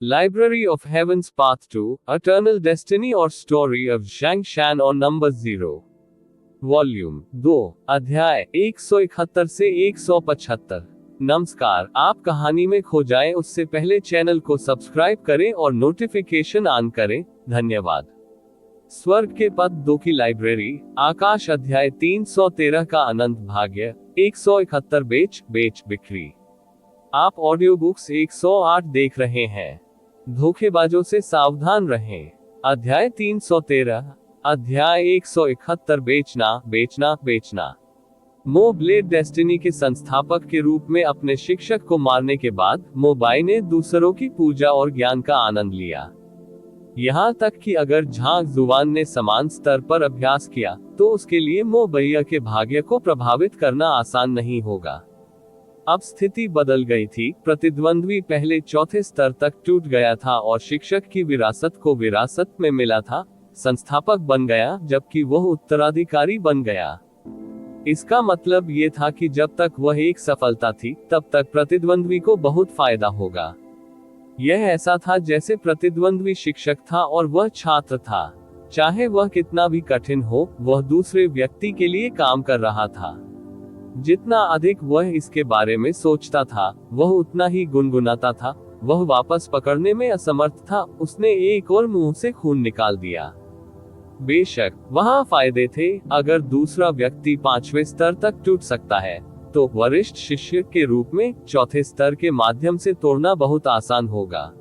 Library of Heaven's Path to Eternal Destiny or Story of Zhang Shan और number 0, volume 2, अध्याय 171 से 175। नमस्कार, आप कहानी में खो जाएं उससे पहले चैनल को सब्सक्राइब करें और नोटिफिकेशन ऑन करें। धन्यवाद। स्वर्ग के पद 2 की लाइब्रेरी, आकाश, अध्याय 313 का अनंत भाग्य 171 बेच बिक्री। आप ऑडियो बुक्स 108 देख रहे हैं। धोखेबाजों से सावधान रहें। अध्याय 313, अध्याय 171, बेचना। मो ब्लेड डेस्टिनी के संस्थापक के रूप में अपने शिक्षक को मारने के बाद मोबाई ने दूसरों की पूजा और ज्ञान का आनंद लिया। यहाँ तक कि अगर झांग जुवान ने समान स्तर पर अभ्यास किया तो उसके लिए मो भैया के भाग्य को प्रभावित करना आसान नहीं होगा। अब स्थिति बदल गई थी। प्रतिद्वंद्वी पहले चौथे स्तर तक टूट गया था और शिक्षक की विरासत को विरासत में मिला था। संस्थापक बन गया जबकि वह उत्तराधिकारी बन गया। इसका मतलब ये था कि जब तक वह एक सफलता थी तब तक प्रतिद्वंद्वी को बहुत फायदा होगा। यह ऐसा था जैसे प्रतिद्वंद्वी शिक्षक था और वह छात्र था। चाहे वह कितना भी कठिन हो, वह दूसरे व्यक्ति के लिए काम कर रहा था। जितना अधिक वह इसके बारे में सोचता था, वह उतना ही गुनगुनाता था। वह वापस पकड़ने में असमर्थ था। उसने एक और मुंह से खून निकाल दिया। बेशक वहां फायदे थे। अगर दूसरा व्यक्ति 5वें स्तर तक टूट सकता है तो वरिष्ठ शिष्य के रूप में चौथे स्तर के माध्यम से तोड़ना बहुत आसान होगा।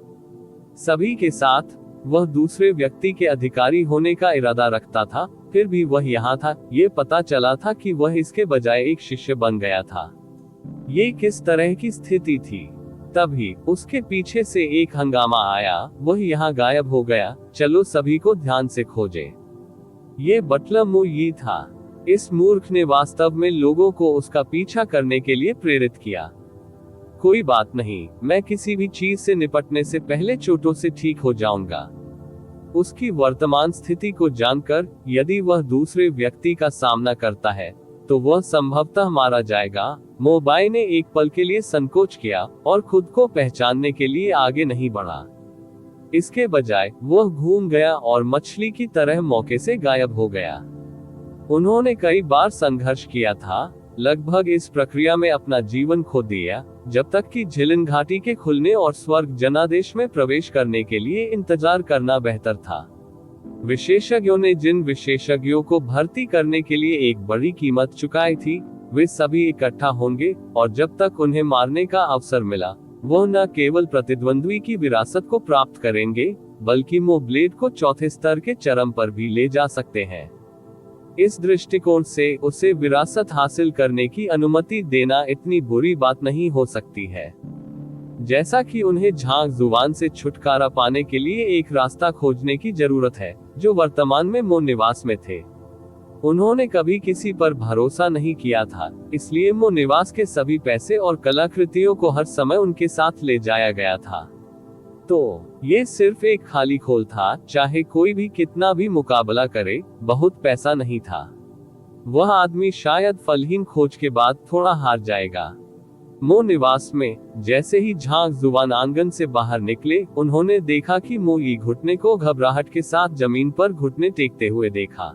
सभी के साथ वह दूसरे व्यक्ति के अधिकारी होने का इरादा रखता था। फिर भी वह यहाँ था। ये पता चला था कि वह इसके बजाय एक शिष्य बन गया था। ये किस तरह की स्थिति थी? तभी उसके पीछे से एक हंगामा आया। वह यहाँ गायब हो गया। चलो सभी को ध्यान से खोजें। ये बटलर मु यी था। इस मूर्ख ने वास्तव में लोगों को उसका पीछा करने के लिए प्रेरित किया। कोई बात नहीं, मैं किसी भी चीज से निपटने से पहले चोटों से ठीक हो जाऊंगा। उसकी वर्तमान स्थिति को जानकर यदि वह दूसरे व्यक्ति का सामना करता है तो वह संभवतः मारा जाएगा। मोबाई ने एक पल के लिए संकोच किया और खुद को पहचानने के लिए आगे नहीं बढ़ा। इसके बजाय वह घूम गया और मछली की तरह मौके से गायब हो गया। उन्होंने कई बार संघर्ष किया था, लगभग इस प्रक्रिया में अपना जीवन खो दिया, जब तक कि झिलन घाटी के खुलने और स्वर्ग जनादेश में प्रवेश करने के लिए इंतजार करना बेहतर था। विशेषज्ञों ने जिन विशेषज्ञों को भर्ती करने के लिए एक बड़ी कीमत चुकाई थी, वे सभी इकट्ठा होंगे और जब तक उन्हें मारने का अवसर मिला, वह न केवल प्रतिद्वंद्वी की विरासत को प्राप्त करेंगे बल्कि मो ब्लेड को चौथे स्तर के चरम पर भी ले जा सकते हैं। इस दृष्टिकोण से उसे विरासत हासिल करने की अनुमति देना इतनी बुरी बात नहीं हो सकती है। जैसा कि उन्हें झांग जुवान से छुटकारा पाने के लिए एक रास्ता खोजने की जरूरत है जो वर्तमान में मो निवास में थे। उन्होंने कभी किसी पर भरोसा नहीं किया था, इसलिए मो निवास के सभी पैसे और कलाकृतियों को हर समय उनके साथ ले जाया गया था। तो ये सिर्फ एक खाली खोल था। चाहे कोई भी कितना भी मुकाबला करे, बहुत पैसा नहीं था। वह आदमी शायद फलहीन खोज के बाद थोड़ा हार जाएगा। मो निवास में जैसे ही झांग जुवान आंगन से बाहर निकले, उन्होंने देखा कि मो यी घुटने को घबराहट के साथ जमीन पर घुटने टेकते हुए देखा।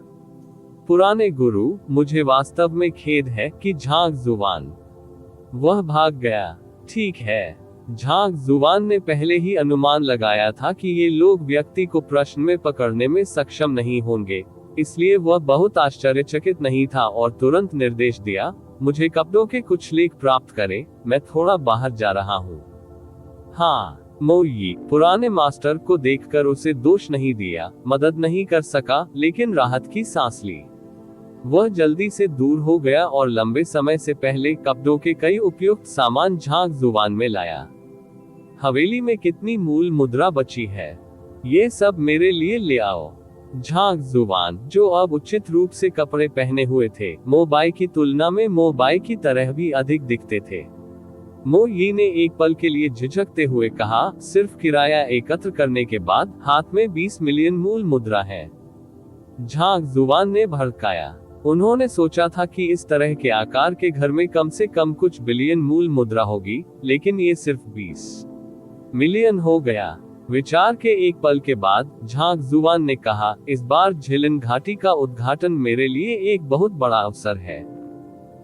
पुराने गुरु, मुझे वास्तव में खेद है कि झांग जुवान। वह भाग गया। ठीक है। झांग जुवान ने पहले ही अनुमान लगाया था कि ये लोग व्यक्ति को प्रश्न में पकड़ने में सक्षम नहीं होंगे, इसलिए वह बहुत आश्चर्यचकित नहीं था और तुरंत निर्देश दिया, मुझे कपड़ों के कुछ लेख प्राप्त करें, मैं थोड़ा बाहर जा रहा हूँ। हाँ, मो यी पुराने मास्टर को देखकर उसे दोष नहीं दिया, मदद नहीं कर सका, लेकिन राहत की सांस ली। वह जल्दी से दूर हो गया और लंबे समय से पहले कपड़ों के कई उपयुक्त सामान झांग जुवान में लाया। हवेली में कितनी मूल मुद्रा बची है? ये सब मेरे लिए ले आओ। झांग जुवान, जो अब उचित रूप से कपड़े पहने हुए थे, मोबाई की तुलना में मोबाई की तरह भी अधिक दिखते थे। मो यी ने एक पल के लिए झिझकते हुए कहा, सिर्फ किराया एकत्र करने के बाद हाथ में 20 मिलियन मूल मुद्रा है। झांग जुवान ने भड़काया। उन्होंने सोचा था कि इस तरह के आकार के घर में कम से कम कुछ बिलियन मूल मुद्रा होगी, लेकिन ये सिर्फ 20 मिलियन हो गया। विचार के एक पल के बाद झांग जुवान ने कहा, इस बार झिलिन घाटी का उद्घाटन मेरे लिए एक बहुत बड़ा अवसर है।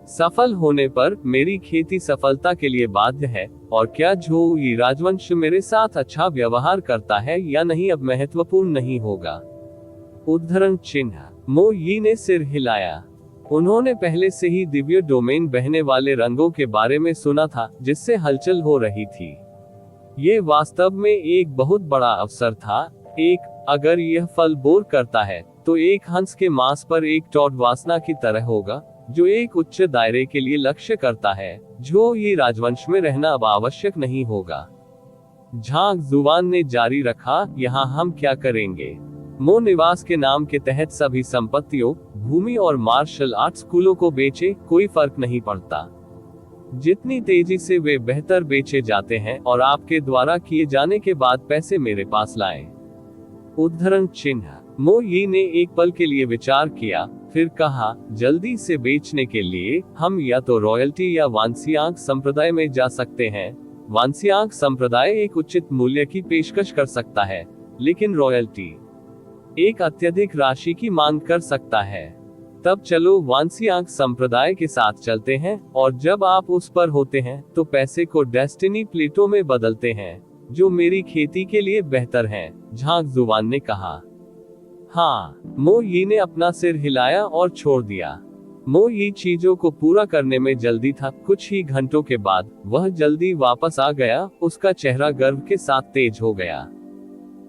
सफल होने पर मेरी खेती सफलता के लिए बाध्य है, और क्या झोई राजवंश मेरे साथ अच्छा व्यवहार करता है या नहीं अब महत्वपूर्ण नहीं होगा। उद्धरण चिन्ह। मो यी ने सिर हिलाया। उन्होंने पहले से ही दिव्य डोमेन बहने वाले रंगों के बारे में सुना था, जिससे हलचल हो रही थी। ये वास्तव में एक बहुत बड़ा अवसर था। अगर यह फल बोर करता है तो एक हंस के मांस पर एक टॉड वासना की तरह होगा, जो एक उच्च दायरे के लिए लक्ष्य करता है। जो ये राजवंश में रहना अब आवश्यक नहीं होगा। झांग जुवान ने जारी रखा, यहाँ हम क्या करेंगे? मो निवास के नाम के तहत सभी संपत्तियों, भूमि और मार्शल आर्ट स्कूलों को बेचे, कोई फर्क नहीं पड़ता। जितनी तेजी से वे बेहतर बेचे जाते हैं और आपके द्वारा किए जाने के बाद पैसे मेरे पास लाएं। उद्धरण चिन्ह। मो यी ने एक पल के लिए विचार किया, फिर कहा, जल्दी से बेचने के लिए हम या तो रॉयल्टी या वांसियांग संप्रदाय में जा सकते हैं। वांसियांग संप्रदाय एक उचित मूल्य की पेशकश कर सकता है, लेकिन रॉयल्टी एक अत्यधिक राशि की मांग कर सकता है। तब चलो वांसियांग संप्रदाय के साथ चलते हैं, और जब आप उस पर होते हैं तो पैसे को डेस्टिनी प्लेटों में बदलते हैं, जो मेरी खेती के लिए बेहतर हैं। झांग जुवान ने कहा। हाँ। मो यी ने अपना सिर हिलाया और छोड़ दिया। मो यी चीजों को पूरा करने में जल्दी था। कुछ ही घंटों के बाद वह जल्दी वापस आ गया, उसका चेहरा गर्व के साथ तेज हो गया।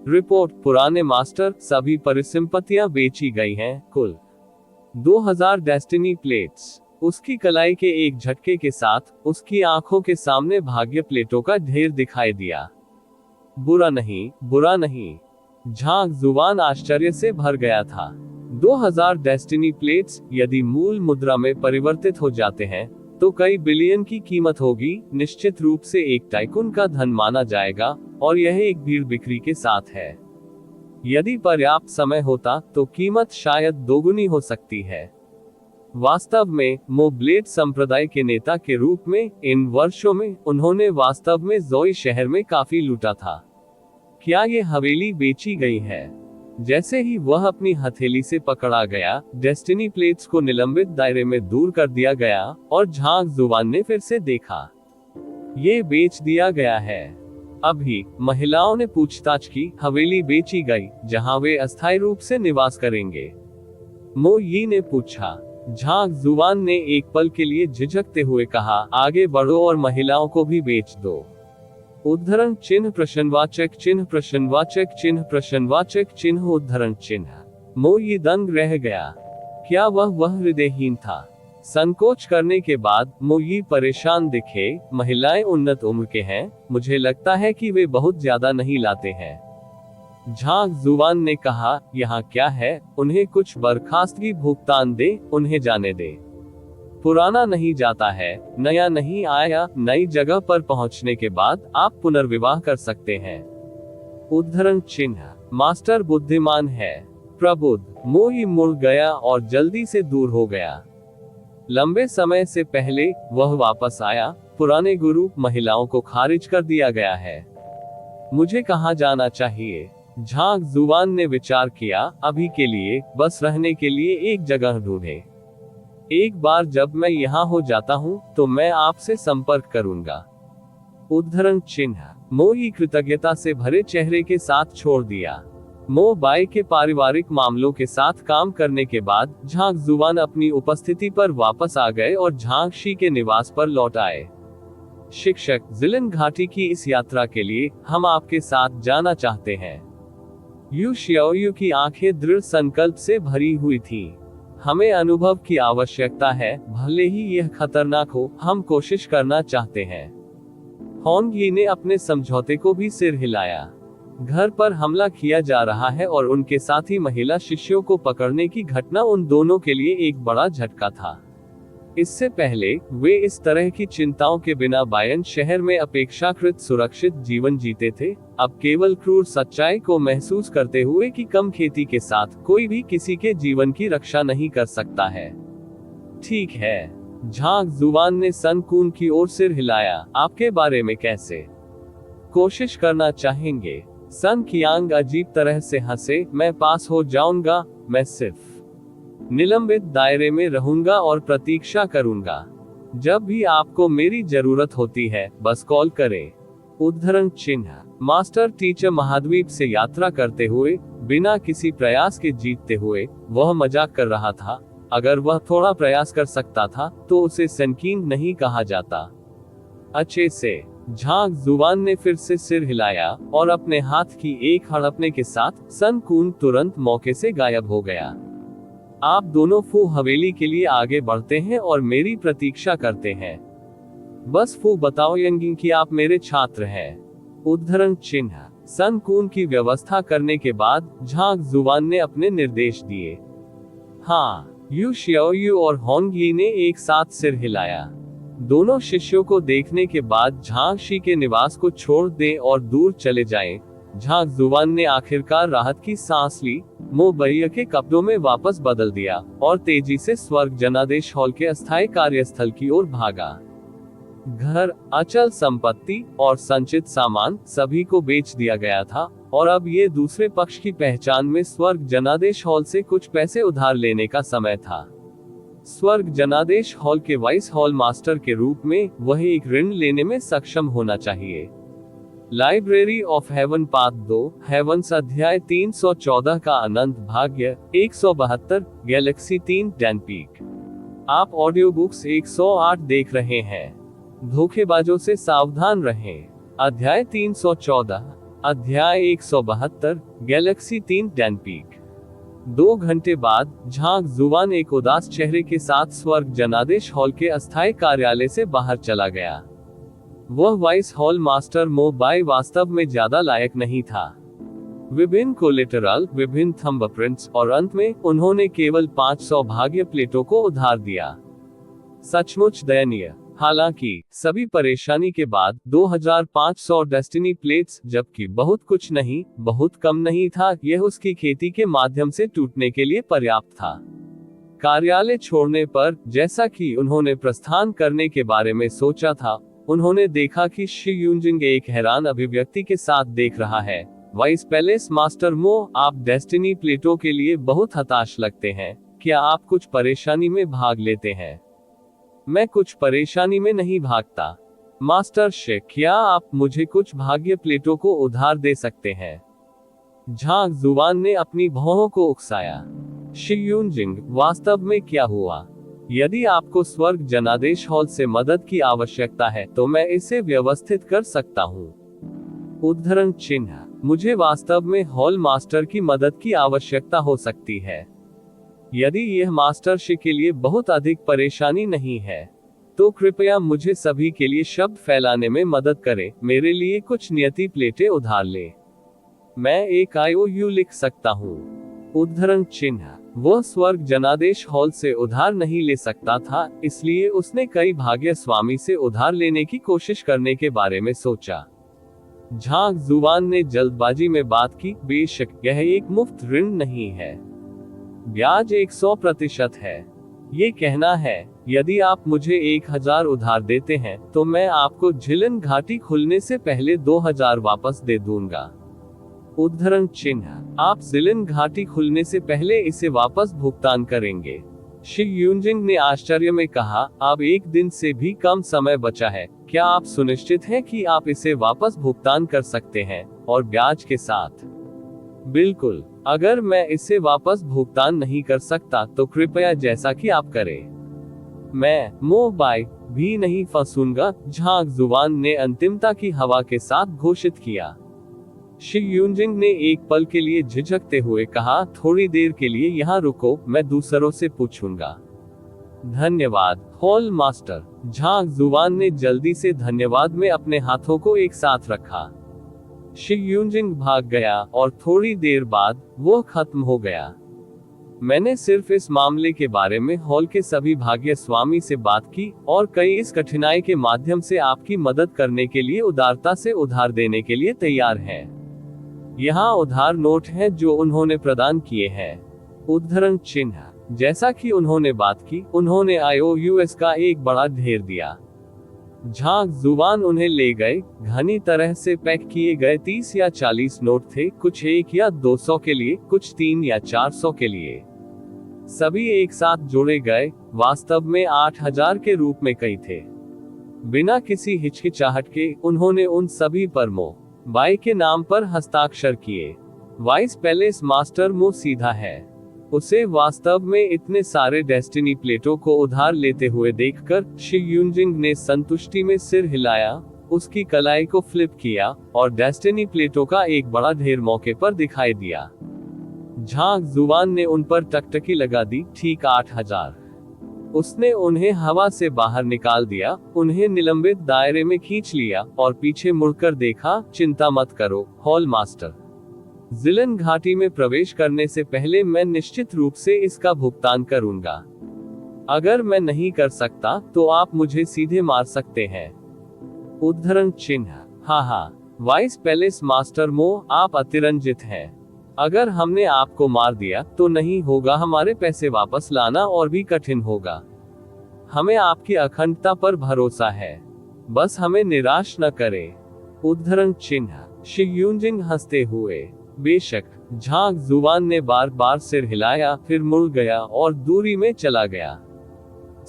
रिपोर्ट, पुराने मास्टर, सभी परिसंपत्तियां बेची गई हैं, कुल 2000 डेस्टिनी प्लेट्स। उसकी कलाई के एक झटके के साथ उसकी आंखों के सामने भाग्य प्लेटों का ढेर दिखाई दिया। बुरा नहीं, बुरा नहीं। झांग जुवान आश्चर्य से भर गया था। 2000 डेस्टिनी प्लेट्स यदि मूल मुद्रा में परिवर्तित हो जाते हैं तो कई बिलियन की कीमत होगी। निश्चित रूप से एक टाइकून का धन माना जाएगा, और यह एक भीड़ बिक्री के साथ है। यदि पर्याप्त समय होता तो कीमत शायद दोगुनी हो सकती है। वास्तव में मो ब्लेड संप्रदाय के नेता के रूप में इन वर्षों में उन्होंने वास्तव में जोई शहर में काफी लूटा था। क्या ये हवेली बेची गई है? जैसे ही वह अपनी हथेली से पकड़ा गया, डेस्टिनी प्लेट्स को निलंबित दायरे में दूर कर दिया गया, और झांग जुवान ने फिर से देखा। ये बेच दिया गया है। अभी महिलाओं ने पूछताछ की, हवेली बेची गई जहां वे अस्थायी रूप से निवास करेंगे? मो यी ने पूछा। झांग जुवान ने एक पल के लिए झिझकते हुए कहा, आगे बढ़ो और महिलाओं को भी बेच दो। उद्धरण चिन्ह प्रश्नवाचक चिन्ह प्रश्नवाचक चिन्ह प्रश्नवाचक चिन्ह उद्धरण चिन्ह। मो यी दंग रह गया। क्या वह हृदयहीन था? संकोच करने के बाद मो यी परेशान दिखे। महिलाएं उन्नत उम्र के हैं, मुझे लगता है कि वे बहुत ज्यादा नहीं लाते हैं। झांग जुवान ने कहा, यहाँ क्या है? उन्हें कुछ बर्खास्तगी भुगतान दे, उन्हें जाने दे। पुराना नहीं जाता है, नया नहीं आया। नई जगह पर पहुंचने के बाद आप पुनर्विवाह कर सकते हैं। उद्धरण चिन्ह। मास्टर बुद्धिमान है। प्रबुद्ध। मो यी मुड़ गया और जल्दी से दूर हो गया। लंबे समय से पहले वह वापस आया। पुराने गुरु, महिलाओं को खारिज कर दिया गया है। मुझे कहाँ जाना चाहिए? झांग जुवान ने विचार किया, अभी के लिए बस रहने के लिए एक जगह ढूंढे। एक बार जब मैं यहाँ हो जाता हूँ तो मैं आपसे संपर्क करूंगा। उद्धरण चिन्ह। मो यी कृतज्ञता से भरे चेहरे के साथ छोड़ दिया। मो बाई के पारिवारिक मामलों के साथ काम करने के बाद झांग जुवान अपनी उपस्थिति पर वापस आ गए और झांग शी के निवास पर लौट आए। शिक्षक, जिलिन घाटी की इस यात्रा के लिए हम आपके साथ जाना चाहते हैं। यू शियाओयू की आंखें दृढ़ संकल्प से भरी हुई थी। हमें अनुभव की आवश्यकता है, भले ही यह खतरनाक हो, हम कोशिश करना चाहते हैं। होंग यी ने अपने समझौते को भी सिर हिलाया। घर पर हमला किया जा रहा है और उनके साथी महिला शिष्यों को पकड़ने की घटना उन दोनों के लिए एक बड़ा झटका था। इससे पहले वे इस तरह की चिंताओं के बिना बायन शहर में अपेक्षाकृत सुरक्षित जीवन जीते थे। अब केवल क्रूर सच्चाई को महसूस करते हुए कि कम खेती के साथ कोई भी किसी के जीवन की रक्षा नहीं कर सकता है। ठीक है। झांग जुवान ने सन कून की ओर सिर हिलाया। आपके बारे में कैसे? कोशिश करना चाहेंगे? सन कियांग अजीब तरह से हंसे, मैं पास हो जाऊंगा, मैं सिर्फ निलंबित दायरे में रहूंगा और प्रतीक्षा करूंगा। जब भी आपको मेरी जरूरत होती है बस कॉल करें। उद्धरण चिन्ह। मास्टर टीचर महाद्वीप से यात्रा करते हुए, बिना किसी प्रयास के जीतते हुए, वह मजाक कर रहा था। अगर वह थोड़ा प्रयास कर सकता था तो उसे संकीर्ण नहीं कहा जाता। अच्छे से। झांग जुवान ने फिर से सिर हिलाया और अपने हाथ की एक हड़पने के साथ सन कून तुरंत मौके से गायब हो गया। आप दोनों फू हवेली के लिए आगे बढ़ते हैं और मेरी प्रतीक्षा करते हैं। बस फू बताओ यंगिंग कि आप मेरे छात्र हैं। उद्धरण चिन्ह। सन कून की व्यवस्था करने के बाद झांग जुवान ने अपने निर्देश दिए। हाँ। यू शियाओयू और होंग यी ने एक साथ सिर हिलाया। दोनों शिष्यों को देखने के बाद झांग शी के निवास को छोड़ दें और दूर चले जाएं। झांग जुवान ने आखिरकार राहत की सांस ली, मुंह बहिया के कपड़ों में वापस बदल दिया और तेजी से स्वर्ग जनादेश हॉल के अस्थायी कार्यस्थल की ओर भागा। घर, अचल संपत्ति और संचित सामान सभी को बेच दिया गया था और अब ये दूसरे पक्ष की पहचान में स्वर्ग जनादेश हॉल से कुछ पैसे उधार लेने का समय था। स्वर्ग जनादेश हॉल के वाइस हॉल मास्टर के रूप में वह एक ऋण लेने में सक्षम होना चाहिए। Library of Heaven part 2, heavens अध्याय 314 का अनंत भाग्य 172, गैलेक्सी 3 डैनपीक। आप ऑडियो बुक्स 108 देख रहे हैं। धोखेबाजों से सावधान रहें। अध्याय 314, अध्याय 172, गैलेक्सी 3 डैनपीक। 2 घंटे बाद झांग जुवान एक उदास चेहरे के साथ स्वर्ग जनादेश हॉल के अस्थायी कार्यालय से बाहर चला गया। वह वाइस हॉल मास्टर मो बाई वास्तव में ज्यादा लायक नहीं था। विभिन्न कोलेटरल, विभिन्न थंबप्रिंट्स और अंत में उन्होंने केवल 500 भाग्य प्लेटों को उधार दिया। सचमुच दयनीय। हालांकि सभी परेशानी के बाद 2500 डेस्टिनी प्लेट्स, जबकि बहुत कुछ नहीं, बहुत कम नहीं था, यह उसकी खेती के माध्यम से टूटने के लिए पर्याप्त था। कार्यालय छोड़ने पर, जैसा कि उन्होंने प्रस्थान करने के बारे में सोचा था, उन्होंने देखा कि शी यूनजिंग एक हैरान अभिव्यक्ति के साथ देख रहा है। वाइस पैलेस मास्टर मो, आप डेस्टिनी प्लेटों के लिए बहुत हताश लगते हैं। क्या आप कुछ परेशानी में भाग लेते हैं? मैं कुछ परेशानी में नहीं भागता। मास्टर शे, क्या आप मुझे कुछ भाग्य प्लेटों को उधार दे सकते हैं? झांग जुवान ने अपनी भौहों को उकसाया। शी यूनजिंग, वास्तव में क्या हुआ? यदि आपको स्वर्ग जनादेश हॉल से मदद की आवश्यकता है तो मैं इसे व्यवस्थित कर सकता हूँ। उद्धरण चिन्ह। मुझे वास्तव में हॉल मास्टर की मदद की आवश्यकता हो सकती है। यदि यह मास्टरशिप के लिए बहुत अधिक परेशानी नहीं है तो कृपया मुझे सभी के लिए शब्द फैलाने में मदद करें। मेरे लिए कुछ नियति प्लेटें उधार ले। मैं एक IOU लिख सकता हूँ। उद्धरण चिन्ह। वह स्वर्ग जनादेश हॉल से उधार नहीं ले सकता था, इसलिए उसने कई भाग्य स्वामी से उधार लेने की कोशिश करने के बारे में सोचा। झांग जुवान ने जल्दबाजी में बात की, बेशक यह एक मुफ्त ऋण नहीं है। ब्याज 100% है। ये कहना है, यदि आप मुझे 1000 उधार देते हैं तो मैं आपको झिलन घाटी खुलने से पहले 2000 वापस दे दूंगा। उद्धरण चिन्ह। आप झिलन घाटी खुलने से पहले इसे वापस भुगतान करेंगे? शी यूनजिंग ने आश्चर्य में कहा, अब 1 दिन से भी कम समय बचा है। क्या आप सुनिश्चित हैं कि आप इसे वापस भुगतान कर सकते हैं, और ब्याज के साथ? बिल्कुल। अगर मैं इसे वापस भुगतान नहीं कर सकता तो कृपया जैसा कि आप करें। मैं मो बाई भी नहीं फंसूंगा, झांग जुवान ने अंतिमता की हवा के साथ घोषित किया। शी यूनजिंग ने एक पल के लिए झिझकते हुए कहा, थोड़ी देर के लिए यहाँ रुको, मैं दूसरों से पूछूंगा। धन्यवाद हॉल मास्टर। झांग जुवान ने जल्दी से धन्यवाद में अपने हाथों को एक साथ रखा। शी यूनजिंग भाग गया और थोड़ी देर बाद वो खत्म हो गया। मैंने सिर्फ इस मामले के बारे में हॉल के सभी भाग्य स्वामी से बात की और कई इस कठिनाई के माध्यम से आपकी मदद करने के लिए उदारता से उधार देने के लिए तैयार हैं। यहाँ उधार नोट हैं जो उन्होंने प्रदान किए हैं। उद्धरण चिन्ह। जैसा कि उन्होंने बात की, उन्होंने IOUs का एक बड़ा ढेर दिया। झांक जुबान उन्हें ले गए। घनी तरह से पैक किए गए 30 या 40 नोट थे, कुछ 1 या 200 के लिए, कुछ 3 या 400 के लिए। सभी एक साथ जोड़े गए, वास्तव में 8000 के रूप में कई थे। बिना किसी हिचकिचाहट के उन्होंने उन सभी पर मो बाई के नाम पर हस्ताक्षर किए। वाइस पैलेस मास्टर मो सीधा है। उसे वास्तव में इतने सारे डेस्टिनी प्लेटों को उधार लेते हुए देखकर शी यूनजिंग ने संतुष्टि में सिर हिलाया, उसकी कलाई को फ्लिप किया और डेस्टिनी प्लेटों का एक बड़ा ढेर मौके पर दिखाई दिया। झांक जुबान ने उन पर टकटकी लगा दी। ठीक 8000। उसने उन्हें हवा से बाहर निकाल दिया, उन्हें निलंबित दायरे में खींच लिया और पीछे मुड़कर देखा। चिंता मत करो हॉल मास्टर, जिलन घाटी में प्रवेश करने से पहले मैं निश्चित रूप से इसका भुगतान करूंगा। अगर मैं नहीं कर सकता तो आप मुझे सीधे मार सकते हैं। उद्धरण चिन्ह। हाँ, वाइस पैलेस मास्टर मो, आप अतिरंजित हैं। अगर हमने आपको मार दिया तो नहीं होगा हमारे पैसे वापस लाना और भी कठिन होगा। हमें आपकी अखंडता पर भरोसा है, बस हमें निराश न करें। उद्धरण चिन्ह। शी यूनजिंग हंसते हुए, बेशक। झांक जुबान ने बार बार सिर हिलाया, फिर मुड़ गया और दूरी में चला गया।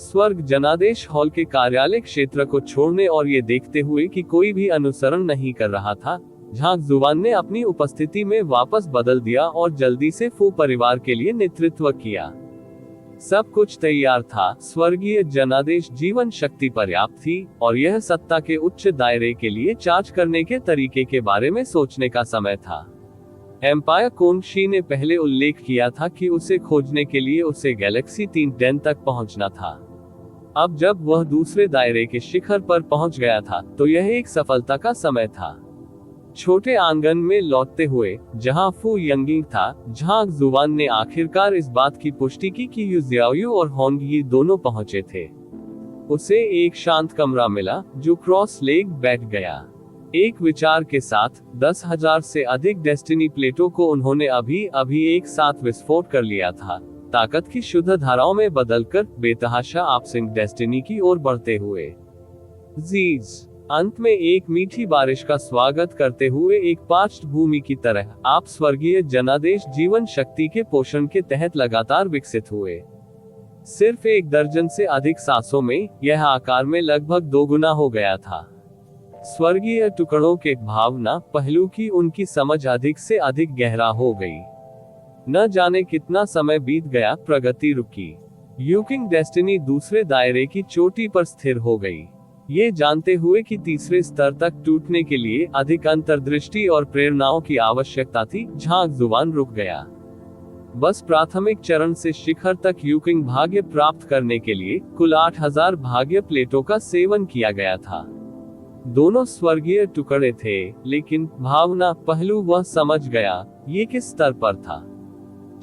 स्वर्ग जनादेश हॉल के कार्यालय क्षेत्र को छोड़ने और ये देखते हुए कि कोई भी अनुसरण नहीं कर रहा था, झांक जुबान ने अपनी उपस्थिति में वापस बदल दिया और जल्दी से फू परिवार के लिए नेतृत्व किया। सब कुछ तैयार था। स्वर्गीय जनादेश जीवन शक्ति पर्याप्त थी और यह सत्ता के उच्च दायरे के लिए चार्ज करने के तरीके के बारे में सोचने का समय था। एम्पायर कोंगशी ने पहले उल्लेख किया था कि उसे खोजने के लिए उसे गैलेक्सी 3 डेन तक पहुंचना था। अब जब वह दूसरे दायरे के शिखर पर पहुंच गया था तो यह एक सफलता का समय था। छोटे आंगन में लौटते हुए जहां फू यंगिंग था, झांक जुबान ने आखिरकार इस बात की पुष्टि की कि यू जियाओयू और होंग यी दोनों पहुंचे थे। उसे एक शांत कमरा मिला जो क्रॉस लेग बैठ गया। एक विचार के साथ 10,000 से अधिक डेस्टिनी प्लेटों को उन्होंने अभी एक साथ विस्फोट कर लिया था, ताकत की शुद्ध धाराओं में बदलकर बेतहाशा आपसिंग डेस्टिनी की ओर बढ़ते हुए। जीज अंत में एक मीठी बारिश का स्वागत करते हुए एक पार्श्व भूमि की तरह आप स्वर्गीय जनादेश जीवन शक्ति के पोषण के तहत लगातार विकसित हुए। सिर्फ 1 दर्जन से अधिक सांसों में यह आकार में लगभग 2 गुना हो गया था। स्वर्गीय टुकड़ों के भावना पहलू की उनकी समझ अधिक से अधिक गहरा हो गई। न जाने कितना समय बीत गया, प्रगति रुकी। यूकिंग डेस्टिनी दूसरे दायरे की चोटी पर स्थिर हो गई। ये जानते हुए कि तीसरे स्तर तक टूटने के लिए अधिक अंतर्दृष्टि और प्रेरणाओं की आवश्यकता थी, झांक जुबान रुक गया। बस प्राथमिक चरण से शिखर तक यूकिंग भाग्य प्राप्त करने के लिए कुल 8000 भाग्य प्लेटों का सेवन किया गया था। दोनों स्वर्गीय टुकड़े थे, लेकिन भावना पहलू वह समझ गया ये किस स्तर पर था।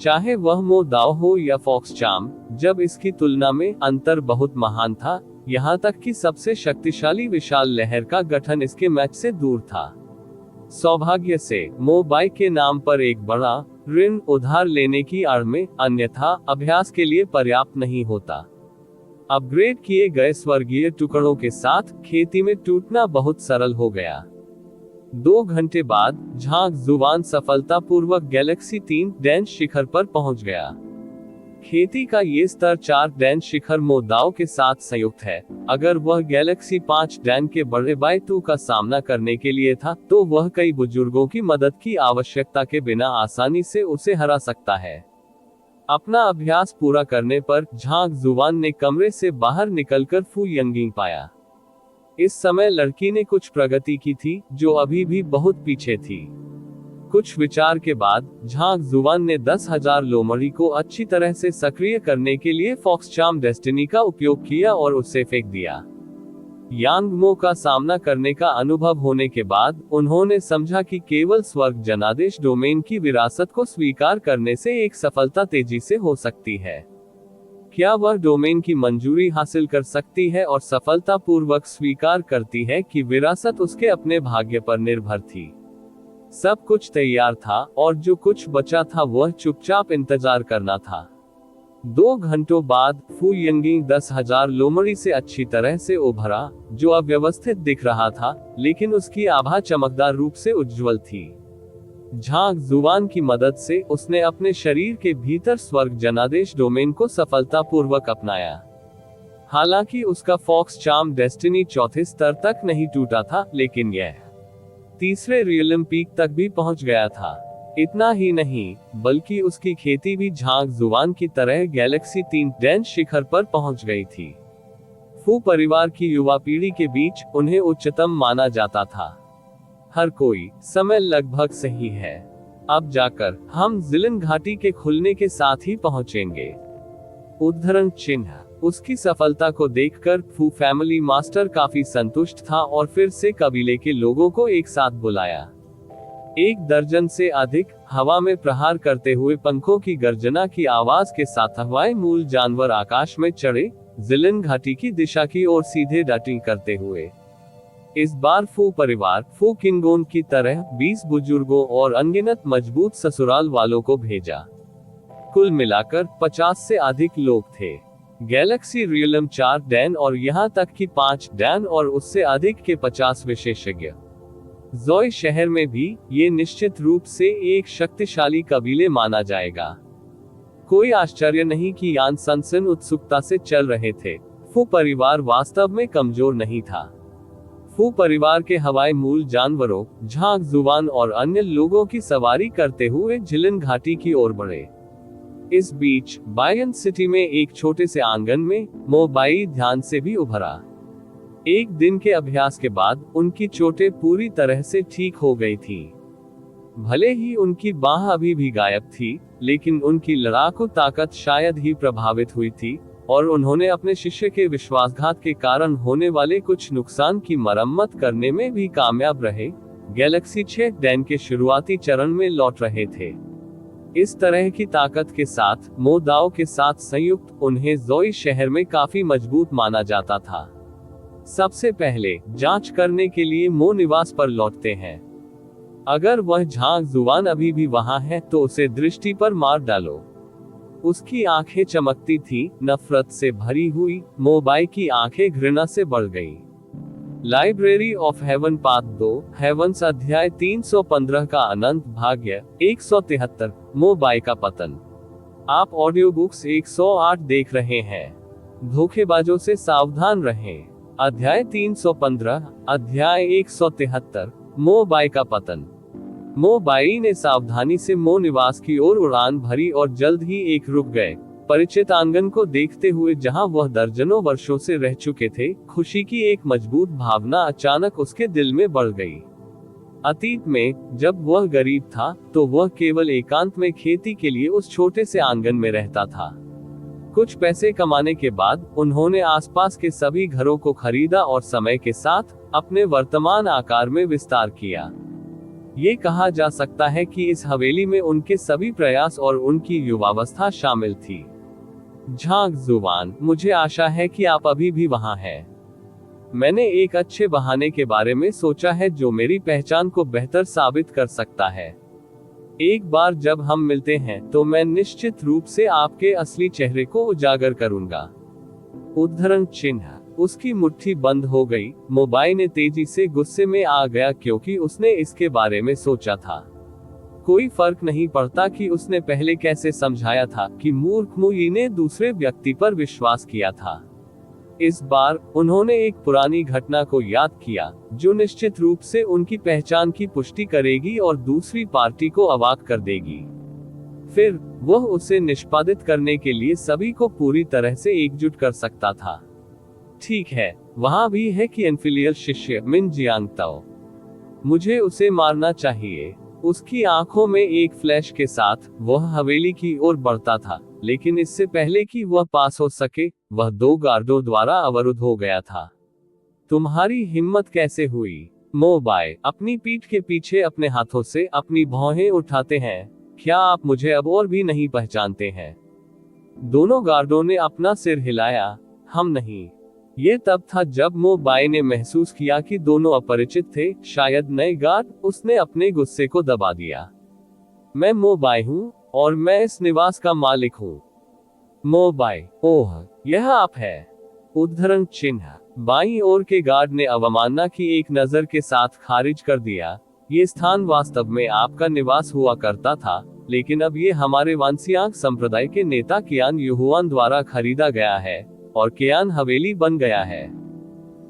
चाहे वह मो दाओ हो या फॉक्स चाम, जब इसकी तुलना में अंतर बहुत महान था, यहाँ तक कि सबसे शक्तिशाली विशाल लहर का गठन इसके मैच से दूर था। सौभाग्य से मो बाई के नाम पर एक बड़ा ऋण उधार लेने की आड़ में, अन्यथा अभ्यास के लिए पर्याप्त नहीं होता। अपग्रेड किए गए स्वर्गीय टुकड़ों के साथ खेती में टूटना बहुत सरल हो गया। 2 घंटे बाद झांक जुबान सफलतापूर्वक गैलेक्सी 3 डैन शिखर पर पहुंच गया। खेती का ये स्तर 4 डैन शिखर मो दाओ के साथ संयुक्त है। अगर वह गैलेक्सी 5 डैन के बड़े बाय 2 का सामना करने के लिए था, तो वह कई बुजुर्गों की मदद की आवश्यकता के बिना आसानी से उसे हरा सकता है। अपना अभ्यास पूरा करने पर झांक जुबान ने कमरे से बाहर निकलकर फू यंगिंग पाया। इस समय लड़की ने कुछ प्रगति की थी, जो अभी भी बहुत पीछे थी। कुछ विचार के बाद झांक जुबान ने 10,000 लोमड़ी को अच्छी तरह से सक्रिय करने के लिए फॉक्सचार्म डेस्टिनी का उपयोग किया और उसे फेंक दिया। यांगमो का सामना करने का अनुभव होने के बाद उन्होंने समझा कि केवल स्वर्ग जनादेश डोमेन की विरासत को स्वीकार करने से एक सफलता तेजी से हो सकती है। क्या वह डोमेन की मंजूरी हासिल कर सकती है और सफलतापूर्वक स्वीकार करती है कि विरासत उसके अपने भाग्य पर निर्भर थी। सब कुछ तैयार था और जो कुछ बचा था वह चुपचाप इंतजार करना था। 2 घंटों बाद फू यंगिंग 10,000 लोमड़ी से अच्छी तरह से उभरा, जो अव्यवस्थित दिख रहा था, लेकिन उसकी आभा चमकदार रूप से उज्ज्वल थी। झांग जुवान की मदद से उसने अपने शरीर के भीतर स्वर्ग जनादेश डोमेन को सफलतापूर्वक अपनाया। हालांकि उसका फॉक्स चार्म डेस्टिनी चौथे स्तर तक नहीं टूटा था, लेकिन यह तीसरे रियलम पीक तक भी पहुंच गया था। इतना ही नहीं, बल्कि उसकी खेती भी झांग जुवान की तरह गैलेक्सी 3 डैन शिखर पर पहुंच गई थी। फू परिवार की युवा पीढ़ी के बीच उन्हें उच्चतम माना जाता था। हर कोई समय लगभग सही है। अब जाकर हम जिलिन घाटी के खुलने के साथ ही पहुंचेंगे। उद्धरण चिन्ह। उसकी सफलता को देखकर फू फैमिली मास्टर काफी संतुष्ट था और फिर से कबीले के लोगों को एक साथ बुलाया। 1 दर्जन से अधिक हवा में प्रहार करते हुए पंखों की गर्जना की आवाज के साथ हवाई मूल जानवर आकाश में चढ़े, जिलिन घाटी की दिशा की ओर सीधे डाटिंग करते हुए। इस बार फू परिवार फू किंगोन की तरह 20 बुजुर्गों और अनगिनत मजबूत ससुराल वालों को भेजा। कुल मिलाकर 50 से अधिक लोग थे। गैलेक्सी रियलम 4 डैन और यहां तक कि 5 डैन और उससे अधिक के 50 विशेषज्ञ। जोई शहर में भी ये निश्चित रूप से एक शक्तिशाली कबीले माना जाएगा। कोई आश्चर्य नहीं कि यान सनसन उत्सुकता से चल रहे थे। फू परिवार वास्तव में कमजोर नहीं था। फू परिवार के हवाई मूल जानवरों, झांग जुवान और अन्य लोगों की सवारी करते हुए जिलिन घाटी की ओर बढ़े। इस बीच बायन सिटी में एक छोटे से आंगन में मोबाई ध्यान से भी उभरा। 1 दिन के अभ्यास के बाद उनकी चोटें पूरी तरह से ठीक हो गई थी। भले ही उनकी बाह अभी भी गायब थी, लेकिन उनकी लड़ाकू ताकत शायद ही प्रभावित हुई थी, और उन्होंने अपने शिष्य के विश्वासघात के कारण होने वाले कुछ नुकसान की मरम्मत करने में भी कामयाब रहे। गैलेक्सी 6 डैन के शुरुआती चरण में लौट रहे थे। इस तरह की ताकत के साथ मो दाओ के साथ संयुक्त उन्हें जोई शहर में काफी मजबूत माना जाता था। सबसे पहले जांच करने के लिए मो निवास पर लौटते हैं। अगर वह झांग जुवान अभी भी वहां है तो उसे दृष्टि पर मार डालो। उसकी आंखें चमकती थीं, नफरत से भरी हुई। मोबाई की आंखें घृणा से बढ़ गईं। Library of Heaven part 2, heavens अध्याय 315 का अनंत भाग्य 173, मोबाई का पतन। आप ऑडियो बुक्स 108 देख रहे हैं। धोखेबाजों से सावधान रहें। अध्याय 315, अध्याय 173, मोबाई का पतन। मोबाई ने सावधानी से मो निवास की ओर उड़ान भरी और जल्द ही एक रुक गए। परिचित आंगन को देखते हुए जहां वह दर्जनों वर्षों से रह चुके थे, खुशी की एक मजबूत भावना अचानक उसके दिल में बढ़ गई। अतीत में जब वह गरीब था तो वह केवल एकांत में खेती के लिए उस छोटे से आंगन में रहता था। कुछ पैसे कमाने के बाद उन्होंने आसपास के सभी घरों को खरीदा और समय के साथ अपने वर्तमान आकार में विस्तार किया। ये कहा जा सकता है कि इस हवेली में उनके सभी प्रयास और उनकी युवावस्था शामिल थी। झांग जुवान, मुझे आशा है कि आप अभी भी वहां हैं। मैंने एक अच्छे बहाने के बारे में सोचा है जो मेरी पहचान को बेहतर साबित कर सकता है। एक बार जब हम मिलते हैं तो मैं निश्चित रूप से आपके असली चेहरे को उजागर करूंगा। उद्धरण चिन्ह। उसकी मुट्ठी बंद हो गई। मोबाई ने तेजी से गुस्से में आ गया क्योंकि उसने इसके बारे में सोचा था। कोई फर्क नहीं पड़ता कि उसने पहले कैसे समझाया था कि मूर्ख मुई ने दूसरे व्यक्ति पर विश्वास किया था। इस बार उन्होंने एक पुरानी घटना को याद किया जो निश्चित रूप से उनकी पहचान की पुष्टि करेगी और दूसरी पार्टी को अवाक कर देगी। फिर वह उसे निष्पादित करने के लिए सभी को पूरी तरह से एकजुट कर सकता था। ठीक है, वहां भी है कि इनफिलियल शिष्य मिन जियांगताओ। मुझे उसे मारना चाहिए। उसकी आंखों में एक फ्लैश के साथ वह हवेली की ओर बढ़ता था, लेकिन इससे पहले कि वह पास हो सके, वह 2 गार्डों द्वारा अवरुद्ध हो गया था। तुम्हारी हिम्मत कैसे हुई? मोबाई अपनी पीठ के पीछे अपने हाथों से अपनी भौहें उठाते हैं। क्या आप मुझे अब और भी नहीं पहचानते हैं? दोनों गार्डों ने अपना सिर हिलाया। हम नहीं। ये तब था जब मोबाई ने महसूस किया कि दोनों अपरिचित थे, शायद नए गार्ड। उसने अपने गुस्से को दबा दिया। मैं मोबाई हूँ और मैं इस निवास का मालिक हूँ। मोबाइल, ओह यह आप है। उद्धरण चिन्ह, बाईं ओर के गार्ड ने अवमानना की एक नजर के साथ खारिज कर दिया। ये स्थान वास्तव में आपका निवास हुआ करता था, लेकिन अब ये हमारे वांसियांग संप्रदाय के नेता कियान युहुआन द्वारा खरीदा गया है और कियान हवेली बन गया है।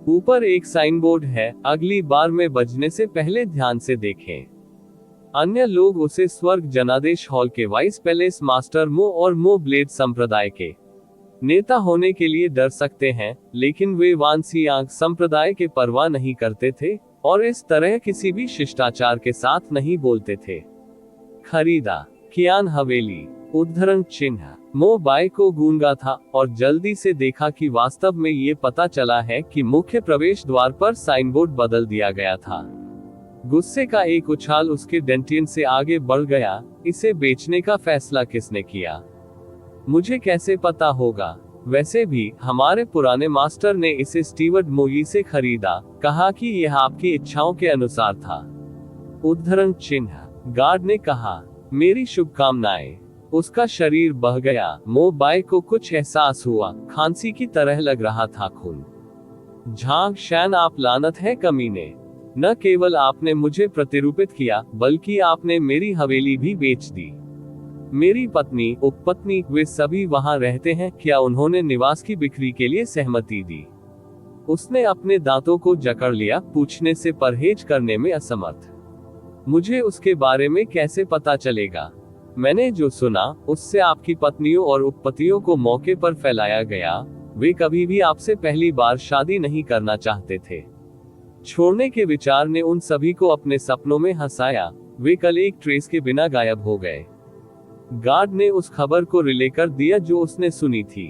ऊपर एक साइन बोर्ड है, अगली बार में बजने से पहले ध्यान से देखें। अन्य लोग उसे स्वर्ग जनादेश हॉल के वाइस पैलेस मास्टर मो और मो ब्लेड संप्रदाय के नेता होने के लिए डर सकते हैं, लेकिन वे वांसियांग संप्रदाय के परवाह नहीं करते थे और इस तरह किसी भी शिष्टाचार के साथ नहीं बोलते थे। खरीदा, कियान हवेली। उद्धरण चिन्ह, मो बाय को गूंगा था और जल्दी से देखा कि वास्तव में ये पता चला है कि मुख्य प्रवेश द्वार पर साइन बोर्ड बदल दिया गया था। गुस्से का एक उछाल उसके डेंटियन से आगे बढ़ गया। इसे बेचने का फैसला किसने किया? मुझे कैसे पता होगा? वैसे भी हमारे पुराने मास्टर ने इसे स्टीवर्ट मोई से खरीदा, कहा कि यह आपकी इच्छाओं के अनुसार था। उद्धरण चिन्ह, गार्ड ने कहा, मेरी शुभकामनाएं। उसका शरीर बह गया। मो बाय को कुछ एहसास हुआ, खांसी की तरह लग रहा था खून। झांग शैन, आप लानत है कमीने। न केवल आपने मुझे प्रतिरूपित किया, बल्कि आपने मेरी हवेली भी बेच दी। मेरी पत्नी, उपपत्नी, वे सभी वहां रहते हैं। क्या उन्होंने निवास की बिक्री के लिए सहमति दी? उसने अपने दांतों को जकड़ लिया, पूछने से परहेज करने में असमर्थ। मुझे उसके बारे में कैसे पता चलेगा? मैंने जो सुना, उससे आपकी पत्नियों और उपपतियों को मौके पर फैलाया गया। वे कभी भी आपसे पहली बार शादी नहीं करना चाहते थे। छोड़ने के विचार ने उन सभी को अपने सपनों में हंसाया। वे कल एक ट्रेस के बिना गायब हो गए। गार्ड ने उस खबर को रिले कर दिया जो उसने सुनी थी।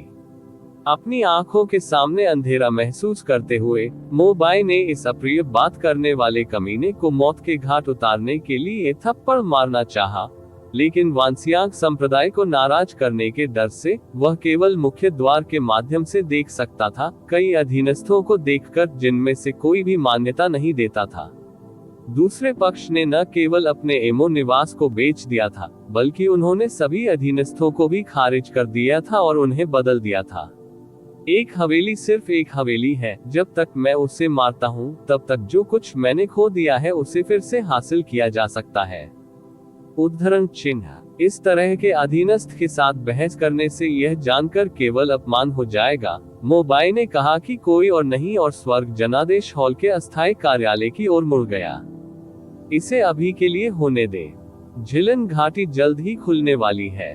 अपनी आंखों के सामने अंधेरा महसूस करते हुए मो बाय ने इस अप्रिय बात करने वाले कमीने को मौत के घाट उतारने के लिए थप्पड़ मारना चाहा, लेकिन वांसियांग संप्रदाय को नाराज करने के डर से वह केवल मुख्य द्वार के माध्यम से देख सकता था, कई अधीनस्थों को देखकर जिनमें से कोई भी मान्यता नहीं देता था। दूसरे पक्ष ने न केवल अपने एमो निवास को बेच दिया था, बल्कि उन्होंने सभी अधीनस्थों को भी खारिज कर दिया था और उन्हें बदल दिया था। एक हवेली सिर्फ एक हवेली है। जब तक मैं उसे मारता हूँ, तब तक जो कुछ मैंने खो दिया है उसे फिर से हासिल किया जा सकता है। उद्धरण चिन्ह, इस तरह के अधीनस्थ के साथ बहस करने से यह जानकर केवल अपमान हो जाएगा। मो बाय ने कहा कि कोई और नहीं और स्वर्ग जनादेश हॉल के अस्थायी कार्यालय की ओर मुड़ गया। इसे अभी के लिए होने दे। झिलन घाटी जल्द ही खुलने वाली है।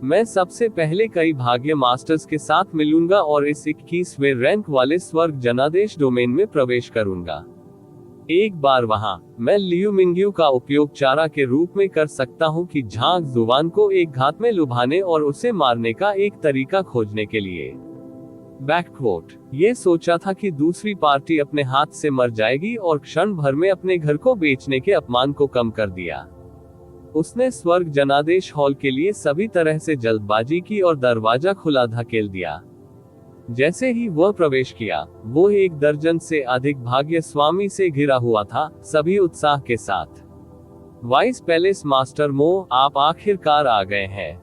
मैं सबसे पहले कई भाग्य मास्टर्स के साथ मिलूंगा और इस 21वें रैंक वाले स्वर्ग जनादेश डोमेन में प्रवेश करूंगा। एक बार वहां, मैं लियू मिंग्यू का उपयोग चारा के रूप में कर सकता हूं कि झांग जुवान को एक घात में लुभाने और उसे मारने का एक तरीका खोजने के लिए। बैकक्वोट, ये सोचा था कि दूसरी पार्टी अपने हाथ से मर जाएगी और क्षण भर में अपने घर को बेचने के अपमान को कम कर दिया। उसने स्वर्ग जनादेश हॉल के लिए सभी तरह से जल्दबाजी की और दरवाजा खुला धकेल दिया। जैसे ही वह प्रवेश किया, वो एक दर्जन से अधिक भाग्य स्वामी से घिरा हुआ था, सभी उत्साह के साथ। वाइस पैलेस मास्टर मो, आप आखिरकार आ गए हैं।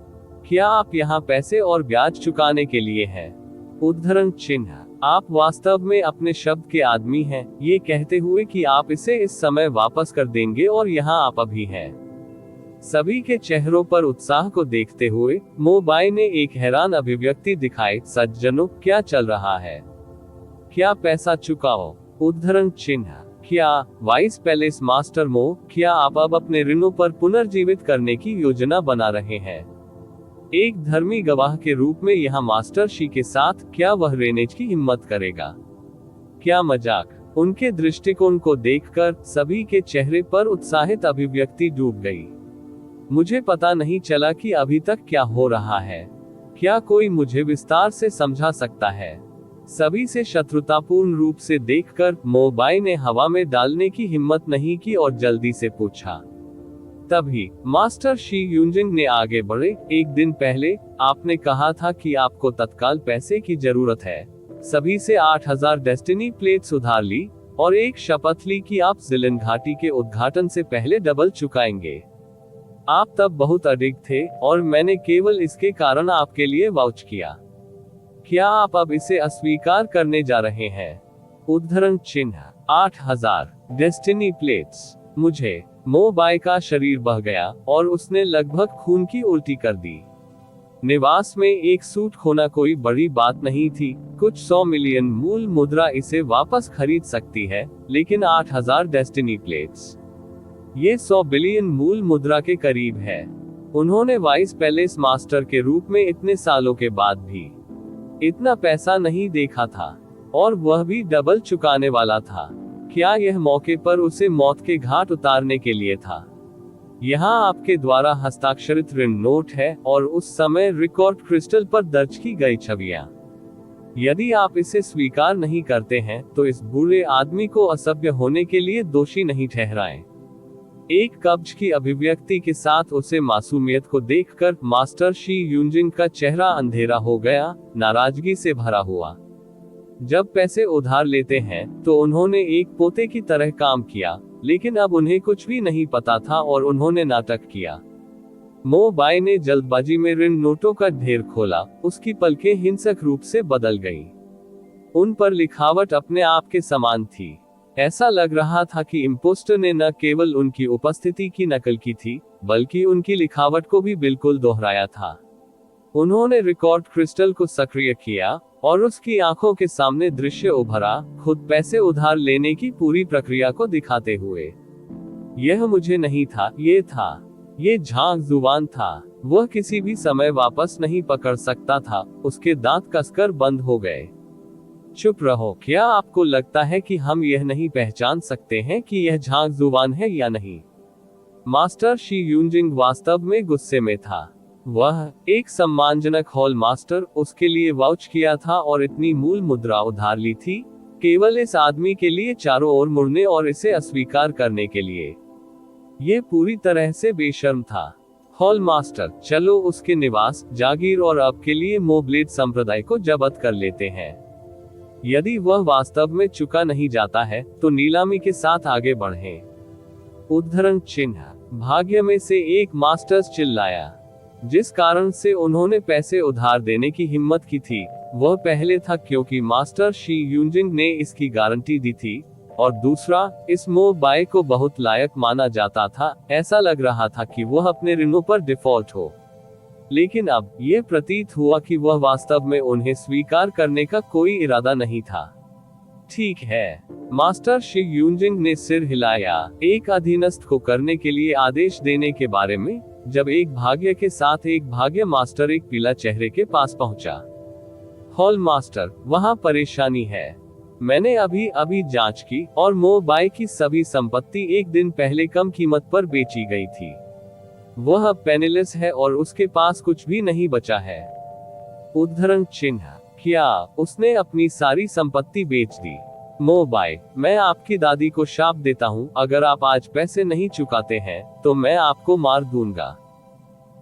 क्या आप यहाँ पैसे और ब्याज चुकाने के लिए हैं? उद्धरण चिन्ह, आप वास्तव में अपने शब्द के आदमी हैं, ये कहते हुए कि आप इसे इस समय वापस कर देंगे और यहाँ आप अभी हैं। सभी के चेहरों पर उत्साह को देखते हुए मो बाय ने एक हैरान अभिव्यक्ति दिखाई। सज्जनों, क्या चल रहा है? क्या पैसा चुकाओ? उद्धरण चिन्ह, क्या वाइस पैलेस मास्टर मो, क्या आप अब अपने ऋणों पर पुनर्जीवित करने की योजना बना रहे हैं? एक धर्मी गवाह के रूप में यहाँ मास्टर शी के साथ क्या वह रेनेज की हिम्मत करेगा? क्या मजाक? उनके दृष्टिकोण को देखकर सभी के चेहरे पर उत्साहित अभिव्यक्ति डूब गई। मुझे पता नहीं चला कि अभी तक क्या हो रहा है। क्या कोई मुझे विस्तार से समझा सकता है? सभी से शत्रुतापूर्ण रूप से देखकर मो बाय ने हवा में डालने की हिम्मत नहीं की और जल्दी से पूछा। तभी मास्टर शी यूजिंग ने आगे बढ़े, एक दिन पहले आपने कहा था कि आपको तत्काल पैसे की जरूरत है। सभी से 8000 डेस्टिनी प्लेट्स उधार ली और एक शपथ ली कि आप जिलन घाटी के उद्घाटन से पहले डबल चुकाएंगे। आप तब बहुत अडिग थे और मैंने केवल इसके कारण आपके लिए वाउच किया। क्या आप अब इसे अस्वीकार करने जा रहे हैं? उद्धरण चिन्ह 8000 डेस्टिनी प्लेट्स। मुझे मोबाई का शरीर बह गया और उसने लगभग खून की उल्टी कर दी। निवास में एक सूट खोना कोई बड़ी बात नहीं थी। कुछ 100 मिलियन मूल मुद्रा इसे वापस खरीद सकती है, लेकिन 8000 डेस्टिनी प्लेट्स, ये 100 बिलियन मूल मुद्रा के करीब है। उन्होंने वाइस पैलेस मास्टर के रूप में इतने सालों के बाद भी इतना पैसा नहीं देखा था, और वह भी डबल चुकाने वाला था। क्या यह मौके पर उसे मौत के घाट उतारने के लिए था? यहाँ आपके द्वारा हस्ताक्षरित ऋण नोट है और उस समय रिकॉर्ड क्रिस्टल पर दर्ज की गई छवियां। यदि आप इसे स्वीकार नहीं करते हैं तो इस बुरे आदमी को असभ्य होने के लिए दोषी नहीं ठहराएं। एक कब्ज की अभिव्यक्ति के साथ उसे मासूमियत को देखकर मास्टर शी यूजिंग का चेहरा अंधेरा हो गया, नाराजगी से भरा हुआ। जब पैसे उधार लेते हैं तो उन्होंने एक पोते की तरह काम किया, लेकिन अब उन्हें कुछ भी नहीं पता था और उन्होंने नाटक किया। मोबाई ने जल्दबाजी में ऋण नोटों का ढेर खोला, उसकी पलकें हिंसक रूप से बदल गईं। उन पर लिखावट अपने आप के समान थी। ऐसा लग रहा था कि इम्पोस्टर ने न केवल उनकी उपस्थिति की नकल की थी, बल्कि उनकी लिखावट को भी बिल्कुल दोहराया था। उन्होंने रिकॉर्ड क्रिस्टल को सक्रिय किया और उसकी आंखों के सामने दृश्य उभरा, खुद पैसे उधार लेने की पूरी प्रक्रिया को दिखाते हुए। यह मुझे नहीं था, ये था। ये झांक जुबान था। वह किसी भी समय वापस नहीं पकड़ सकता था। उसके दांत कसकर बंद हो गए। चुप रहो। क्या आपको लगता है कि हम यह नहीं पहचान सकते हैं कि यह झांक जुबान है या नहीं? मास्टर शी यूजिंग वास्तव में गुस्से में था। वह एक सम्मानजनक हॉल मास्टर उसके लिए वाउच किया था और इतनी मूल मुद्रा उधार ली थी, केवल इस आदमी के लिए चारों ओर मुड़ने और इसे अस्वीकार करने के लिए। यह पूरी तरह से बेशर्म था। हॉल मास्टर, चलो उसके निवास, जागीर और अब के लिए मोब्लेड संप्रदाय को जब्त कर लेते हैं। यदि वह वास्तव में चुका नहीं जाता है तो नीलामी के साथ आगे बढ़ें। उद्धरण चिन्ह भाग्य में से एक मास्टर्स चिल्लाया। जिस कारण से उन्होंने पैसे उधार देने की हिम्मत की थी वह पहले था क्योंकि मास्टर शी यूजिंग ने इसकी गारंटी दी थी, और दूसरा, इस मोबाई को बहुत लायक माना जाता था। ऐसा लग रहा था कि वह अपने ऋणों पर डिफॉल्ट हो, लेकिन अब यह प्रतीत हुआ कि वह वास्तव में उन्हें स्वीकार करने का कोई इरादा नहीं था। ठीक है, मास्टर शी यूजिंग ने सिर हिलाया, एक अधीनस्थ को करने के लिए आदेश देने के बारे में। जब एक भाग्य के साथ एक भाग्य मास्टर एक पीला चेहरे के पास पहुंचा। हॉल मास्टर, वहां परेशानी है। मैंने अभी जांच की और मोबाई की सभी संपत्ति एक दिन पहले कम कीमत पर बेची गई थी। वह अब पेनिलेस है और उसके पास कुछ भी नहीं बचा है। उद्धरण चिन्ह क्या उसने अपनी सारी संपत्ति बेच दी? मोबाई, मैं आपकी दादी को शाप देता हूँ, अगर आप आज पैसे नहीं चुकाते हैं तो मैं आपको मार दूंगा।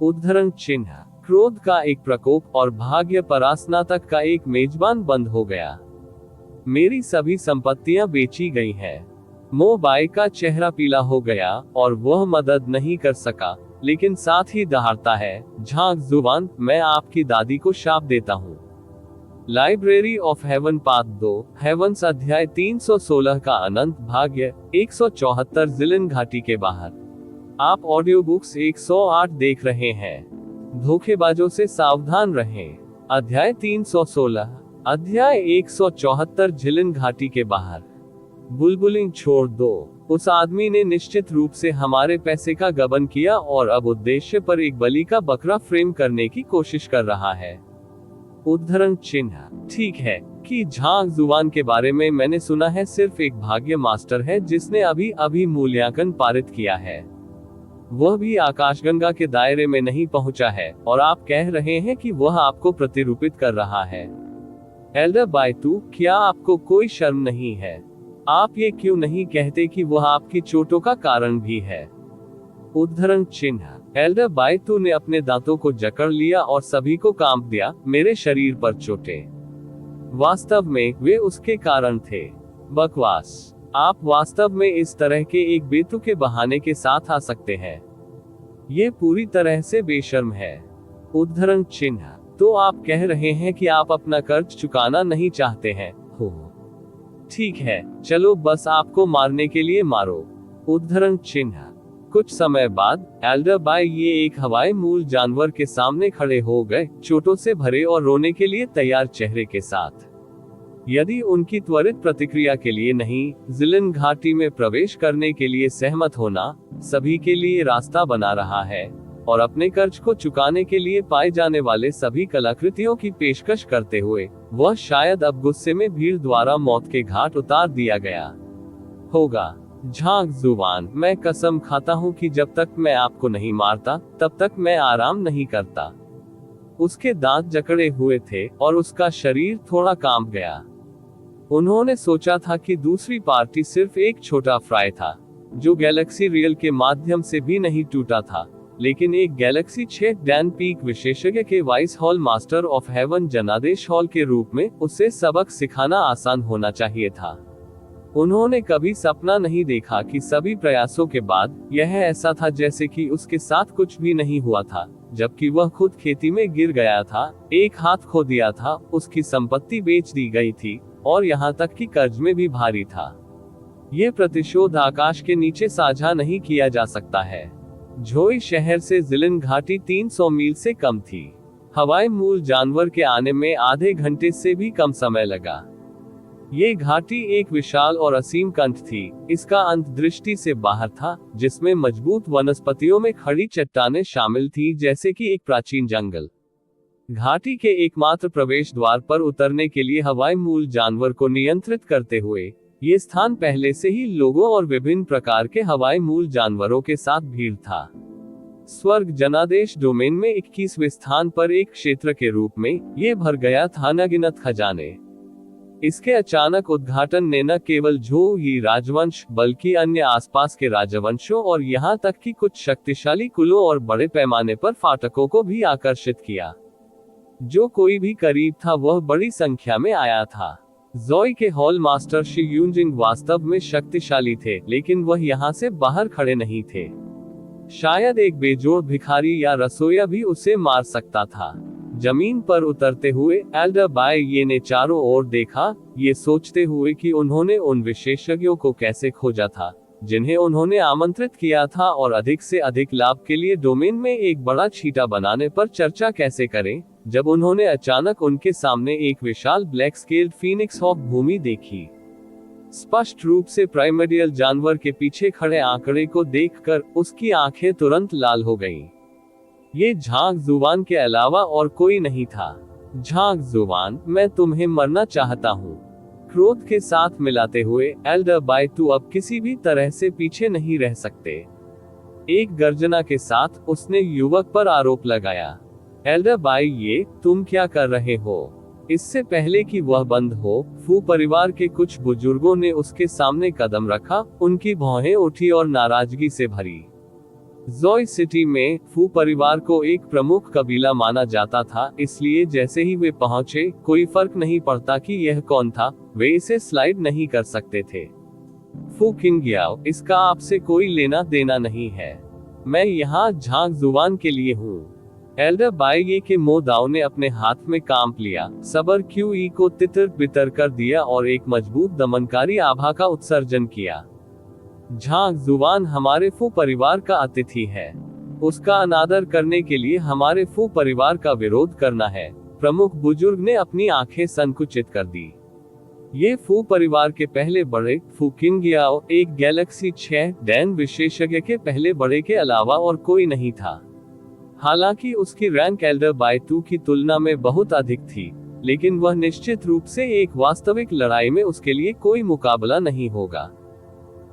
उद्धरण चिन्ह क्रोध का एक प्रकोप और भाग्य परास्नातक का एक मेजबान बंद हो गया। मेरी सभी संपत्तियां बेची गई हैं। मोबाई का चेहरा पीला हो गया और वह मदद नहीं कर सका, लेकिन साथ ही दहाड़ता है, झांक जुबान, मैं आपकी दादी को शाप देता हूँ। Library of Heaven part 2, heavens अध्याय 316 का अनंत भाग्य 174 जिलिन घाटी के बाहर। आप ऑडियो बुक्स 108 देख रहे हैं। धोखेबाजों से सावधान रहें। अध्याय 316, अध्याय 174 झिलिन घाटी के बाहर। बुलबुलिंग छोड़ दो। उस आदमी ने निश्चित रूप से हमारे पैसे का गबन किया और अब उद्देश्य पर एक बलि का बकरा फ्रेम करने की कोशिश कर रहा है। उद्धरण चिन्ह ठीक है कि झांक जुबान के बारे में मैंने सुना है। सिर्फ एक भाग्य मास्टर है जिसने अभी मूल्यांकन पारित किया है। वह भी आकाशगंगा के दायरे में नहीं पहुंचा है और आप कह रहे हैं कि वह आपको प्रतिरूपित कर रहा है। एल्डर बायतू, क्या आपको कोई शर्म नहीं है? आप ये क्यों नहीं कहते कि वह आपकी चोटों का कारण भी है? उद्धरण चिन्ह एल्डर बायतू ने अपने दांतों को जकड़ लिया और सभी को कांप दिया। मेरे शरीर पर चोटें, वास्तव में वे उसके कारण थे। बकवास। आप वास्तव में इस तरह के एक बेतुके बहाने के साथ आ सकते हैं। ये पूरी तरह से बेशर्म है। उद्धरण चिन्ह। तो आप कह रहे हैं कि आप अपना कर्ज चुकाना नहीं चाहते हैं, हो? ठीक है, चलो बस आपको मारने के लिए मारो। उद्धरण चिन्ह। कुछ समय बाद एल्डरबाई ये एक हवाई मूल जानवर के सामने खड़े हो गए, चोटों से भरे और रोने के लिए तैयार चेहरे के साथ। यदि उनकी त्वरित प्रतिक्रिया के लिए नहीं, जिलिन घाटी में प्रवेश करने के लिए सहमत होना सभी के लिए रास्ता बना रहा है, और अपने कर्ज को चुकाने के लिए पाए जाने वाले सभी कलाकृतियों की पेशकश करते हुए वह शायद अब गुस्से में भीड़ द्वारा मौत के घाट उतार दिया गया होगा। झांक जुबान। मैं कसम खाता हूँ कि जब तक मैं आपको नहीं मारता तब तक मैं आराम नहीं करता। उसके दांत जकड़े हुए थे और उसका शरीर थोड़ा कांप गया। उन्होंने सोचा था कि दूसरी पार्टी सिर्फ एक छोटा फ्राई था, जो गैलेक्सी रियल के माध्यम से भी नहीं टूटा था, लेकिन एक गैलेक्सी 6 डैन पीक विशेषज्ञ के vice hall master of haven जनादेश हॉल के रूप में उसे सबक सिखाना आसान होना चाहिए था। उन्होंने कभी सपना नहीं देखा कि सभी प्रयासों के बाद यह ऐसा था जैसे कि उसके साथ कुछ भी नहीं हुआ था, जबकि वह खुद खेती में गिर गया था, एक हाथ खो दिया था, उसकी संपत्ति बेच दी गई थी, और यहाँ तक कि कर्ज में भी भारी था। ये प्रतिशोध आकाश के नीचे साझा नहीं किया जा सकता है। झोई शहर से जिलिन घाटी 300 मील से कम थी। हवाई मूल जानवर के आने में आधे घंटे से भी कम समय लगा। ये घाटी एक विशाल और असीम कंठ थी। इसका अंत दृष्टि से बाहर था, जिसमें मजबूत वनस्पतियों में खड़ी चट्टानें शामिल थी, जैसे कि एक प्राचीन जंगल। घाटी के एकमात्र प्रवेश द्वार पर उतरने के लिए हवाई मूल जानवर को नियंत्रित करते हुए ये स्थान पहले से ही लोगों और विभिन्न प्रकार के हवाई मूल जानवरों के साथ भीड़ था। स्वर्ग जनादेश डोमेन में 21वें स्थान पर एक क्षेत्र के रूप में ये भर गया था अनगिनत खजाने। इसके अचानक उद्घाटन ने न केवल झोई राजवंश बल्कि अन्य आसपास के राजवंशों और यहाँ तक कि कुछ शक्तिशाली कुलों और बड़े पैमाने पर फाटकों को भी आकर्षित किया। जो कोई भी करीब था वह बड़ी संख्या में आया था। जोई के हॉल मास्टर शी यूनजिंग वास्तव में शक्तिशाली थे, लेकिन वह यहाँ से बाहर खड़े नहीं थे। शायद एक बेजोड़ भिखारी या रसोइया भी उसे मार सकता था। जमीन पर उतरते हुए एल्डरबाई ये ने चारों ओर देखा, ये सोचते हुए कि उन्होंने उन विशेषज्ञों को कैसे खोजा था जिन्हें उन्होंने आमंत्रित किया था, और अधिक से अधिक लाभ के लिए डोमेन में एक बड़ा छींटा बनाने पर चर्चा कैसे करें, जब उन्होंने अचानक उनके सामने एक विशाल ब्लैक स्केल्ड फीनिक्स हॉक भूमि देखी। स्पष्ट रूप से प्राइमर्डियल जानवर के पीछे खड़े आंकड़े को देखकर उसकी आंखें तुरंत लाल हो गईं। ये झांक जुबान के अलावा और कोई नहीं था। झांक जुबान, मैं तुम्हें मरना चाहता हूँ। क्रोध के साथ मिलाते हुए एल्डरबाई तू अब किसी भी तरह से पीछे नहीं रह सकते। एक गर्जना के साथ उसने युवक पर आरोप लगाया। एल्डरबाई ये तुम क्या कर रहे हो? इससे पहले कि वह बंद हो, फू परिवार के कुछ बुजुर्गों ने उसके सामने कदम रखा, उनकी भौहें उठी और नाराजगी से भरी। जोई सिटी में फू परिवार को एक प्रमुख कबीला माना जाता था, इसलिए जैसे ही वे पहुंचे, कोई फर्क नहीं पड़ता कि यह कौन था, वे इसे स्लाइड नहीं कर सकते थे। फू किंग्याओ, इसका आपसे कोई लेना देना नहीं है। मैं यहाँ झांक जुबान के लिए हूँ। एल्डरबाई ये के मोदाव ने अपने हाथ में कांप लिया, सबर क्यूई को तितर बितर कर दिया और एक मजबूत दमनकारी आभा का उत्सर्जन किया। झांक जुबान हमारे फू परिवार का अतिथि है। उसका अनादर करने के लिए हमारे फू परिवार का विरोध करना है। प्रमुख बुजुर्ग ने अपनी आंखें संकुचित कर दी। ये फू परिवार के पहले बड़े फू किंग्याओ एक गैलेक्सी 6 डैन विशेषज्ञ के पहले बड़े के अलावा और कोई नहीं था। हालांकि उसकी रैंक एल्डरबाई 2 की तुलना में बहुत अधिक थी, लेकिन वह निश्चित रूप से एक वास्तविक लड़ाई में उसके लिए कोई मुकाबला नहीं होगा।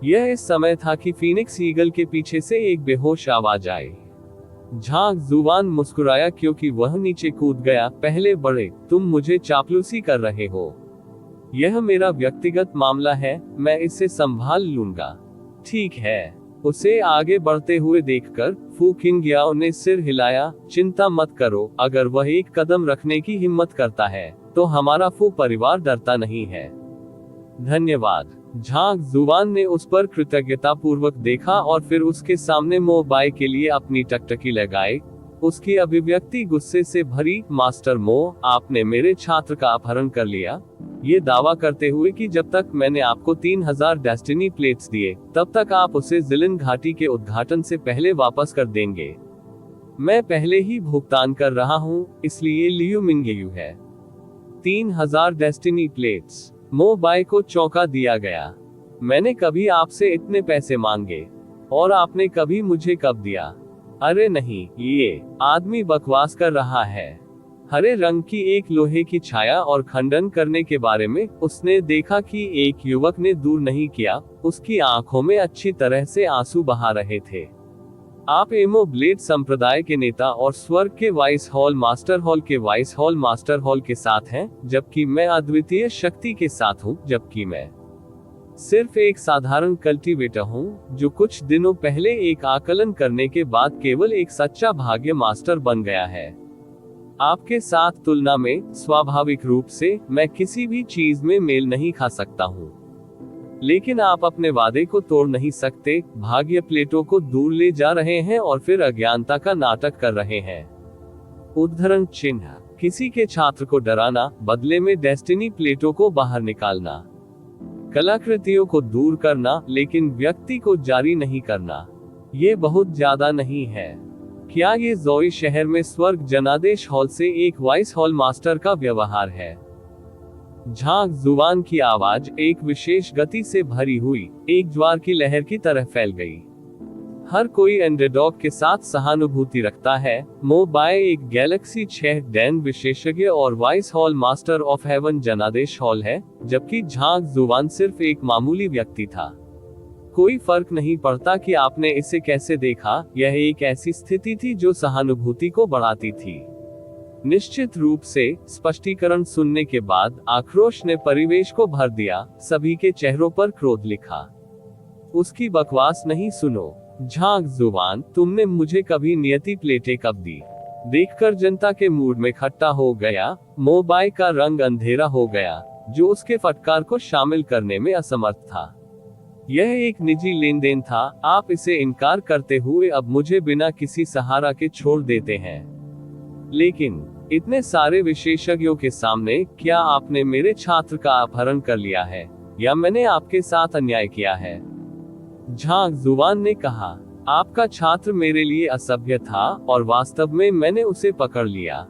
यह इस समय था कि फीनिक्स ईगल के पीछे से एक बेहोश आवाज आई। झांक जुबान मुस्कुराया क्योंकि वह नीचे कूद गया। पहले बड़े, तुम मुझे चापलूसी कर रहे हो। यह मेरा व्यक्तिगत मामला है, मैं इसे संभाल लूंगा। ठीक है। उसे आगे बढ़ते हुए देखकर फू किंग्याओ ने सिर हिलाया। चिंता मत करो, अगर वह एक कदम रखने की हिम्मत करता है तो हमारा फू परिवार डरता नहीं है। धन्यवाद। झांग जुवान ने उस पर कृतज्ञतापूर्वक देखा और फिर उसके सामने मोबाई के लिए अपनी टकटकी लगाई। उसकी अभिव्यक्ति गुस्से से भरी। मास्टर मो, आपने मेरे छात्र का अपहरण कर लिया, ये दावा करते हुए कि जब तक मैंने आपको 3000 डेस्टिनी प्लेट्स दिए तब तक आप उसे जिलिन घाटी के उद्घाटन से पहले वापस कर देंगे। मैं पहले ही भुगतान कर रहा हूँ, इसलिए लियू मिंगेयू है। 3000 डेस्टिनी प्लेट्स। मोबाई को चौंका दिया गया। मैंने कभी आपसे इतने पैसे मांगे, और आपने कभी मुझे कब दिया? अरे नहीं, ये आदमी बकवास कर रहा है। हरे रंग की एक लोहे की छाया और खंडन करने के बारे में उसने देखा कि एक युवक ने दूर नहीं किया, उसकी आंखों में अच्छी तरह से आंसू बहा रहे थे। आप एमो ब्लेड संप्रदाय के नेता और स्वर्ग के वाइस हॉल मास्टर हॉल के वाइस हॉल मास्टर हॉल के साथ हैं, जबकि मैं अद्वितीय शक्ति के साथ हूँ, जबकि मैं सिर्फ एक साधारण कल्टीवेटर हूँ जो कुछ दिनों पहले एक आकलन करने के बाद केवल एक सच्चा भाग्य मास्टर बन गया है। आपके साथ तुलना में स्वाभाविक रूप से मैं किसी भी चीज में मेल नहीं खा सकता हूँ, लेकिन आप अपने वादे को तोड़ नहीं सकते। भाग्य प्लेटों को दूर ले जा रहे हैं और फिर अज्ञानता का नाटक कर रहे हैं। उद्धरण चिन्ह। किसी के छात्र को डराना, बदले में डेस्टिनी प्लेटों को बाहर निकालना। कलाकृतियों को दूर करना, लेकिन व्यक्ति को जारी नहीं करना। ये बहुत ज्यादा नहीं है। क्या ये जोई शहर में स्वर्ग जनादेश हॉल से एक वाइस हॉल मास्टर का व्यवहार है? झांग जुवान की आवाज एक विशेष गति से भरी हुई, एक ज्वार की लहर की तरह फैल गई। हर कोई अंडरडॉग के साथ सहानुभूति रखता है। मोबाई एक गैलेक्सी 6 डैन विशेषज्ञ और vice hall master of haven जनादेश हॉल है, जबकि झांग जुवान सिर्फ एक मामूली व्यक्ति था। कोई फर्क नहीं पड़ता कि आपने इसे कैसे देखा, यह एक ऐसी स्थिति थी जो सहानुभूति को बढ़ाती थी। निश्चित रूप से स्पष्टीकरण सुनने के बाद आक्रोश ने परिवेश को भर दिया। सभी के चेहरों पर क्रोध लिखा। उसकी बकवास नहीं सुनो। झांग जुवान, तुमने मुझे कभी नियति प्लेटें कब दी? देखकर जनता के मूड में खट्टा हो गया। मोबाई का रंग अंधेरा हो गया, जो उसके फटकार को शामिल करने में असमर्थ था। यह एक निजी लेन देन था। आप इसे इनकार करते हुए अब मुझे बिना किसी सहारा के छोड़ देते हैं, लेकिन इतने सारे विशेषज्ञों के सामने क्या आपने मेरे छात्र का अपहरण कर लिया है, या मैंने आपके साथ अन्याय किया है? झांग जुवान ने कहा, आपका छात्र मेरे लिए असभ्य था और वास्तव में मैंने उसे पकड़ लिया।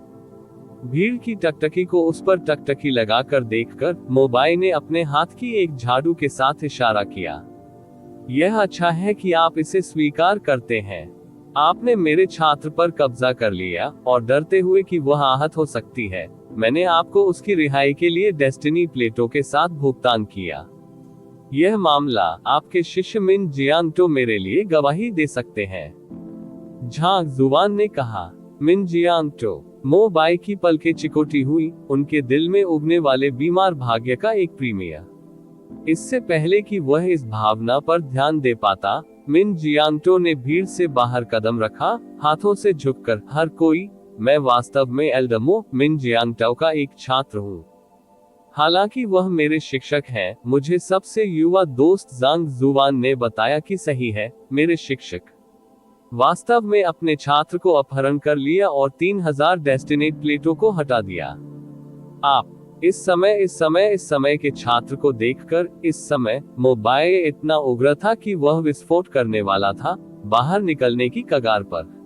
भीड़ की टकटकी को उस पर टकटकी लगाकर देखकर मोबाई ने अपने हाथ की एक झाड़ू के साथ इशारा किया। यह अच्छा है कि आप इसे स्वीकार करते हैं। आपने मेरे छात्र पर कब्जा कर लिया और डरते हुए कि वह आहत हो सकती है, मैंने आपको उसकी रिहाई के लिए डेस्टिनी प्लेटों के साथ भुगतान किया। यह मामला आपके शिष्य मिन जियांगटो मेरे लिए गवाही दे सकते हैं। झांग जुवान ने कहा। मिन जियांगटो। मोबाई की पलकें चिकोटी हुई। उनके दिल में उगने वाले बीमार भाग्य का एक प्रीमियर। इससे पहले कि वह इस भावना पर ध्यान दे पाता, मिन जियांगटो ने भीड़ से बाहर कदम रखा, हाथों से झुककर, हर कोई, मैं वास्तव में एल्डमो मिन जियांगटो का एक छात्र हूँ। हालांकि वह मेरे शिक्षक हैं, मुझे सबसे युवा दोस्त झांग जुवान ने बताया कि सही है, मेरे शिक्षक वास्तव में अपने छात्र को अपहरण कर लिया और 3000 डेस्टिनेट प्लेटों को हटा दिया। आप इस समय के छात्र को देखकर, इस समय मोबाई इतना उग्र था कि वह विस्फोट करने वाला था, बाहर निकलने की कगार पर।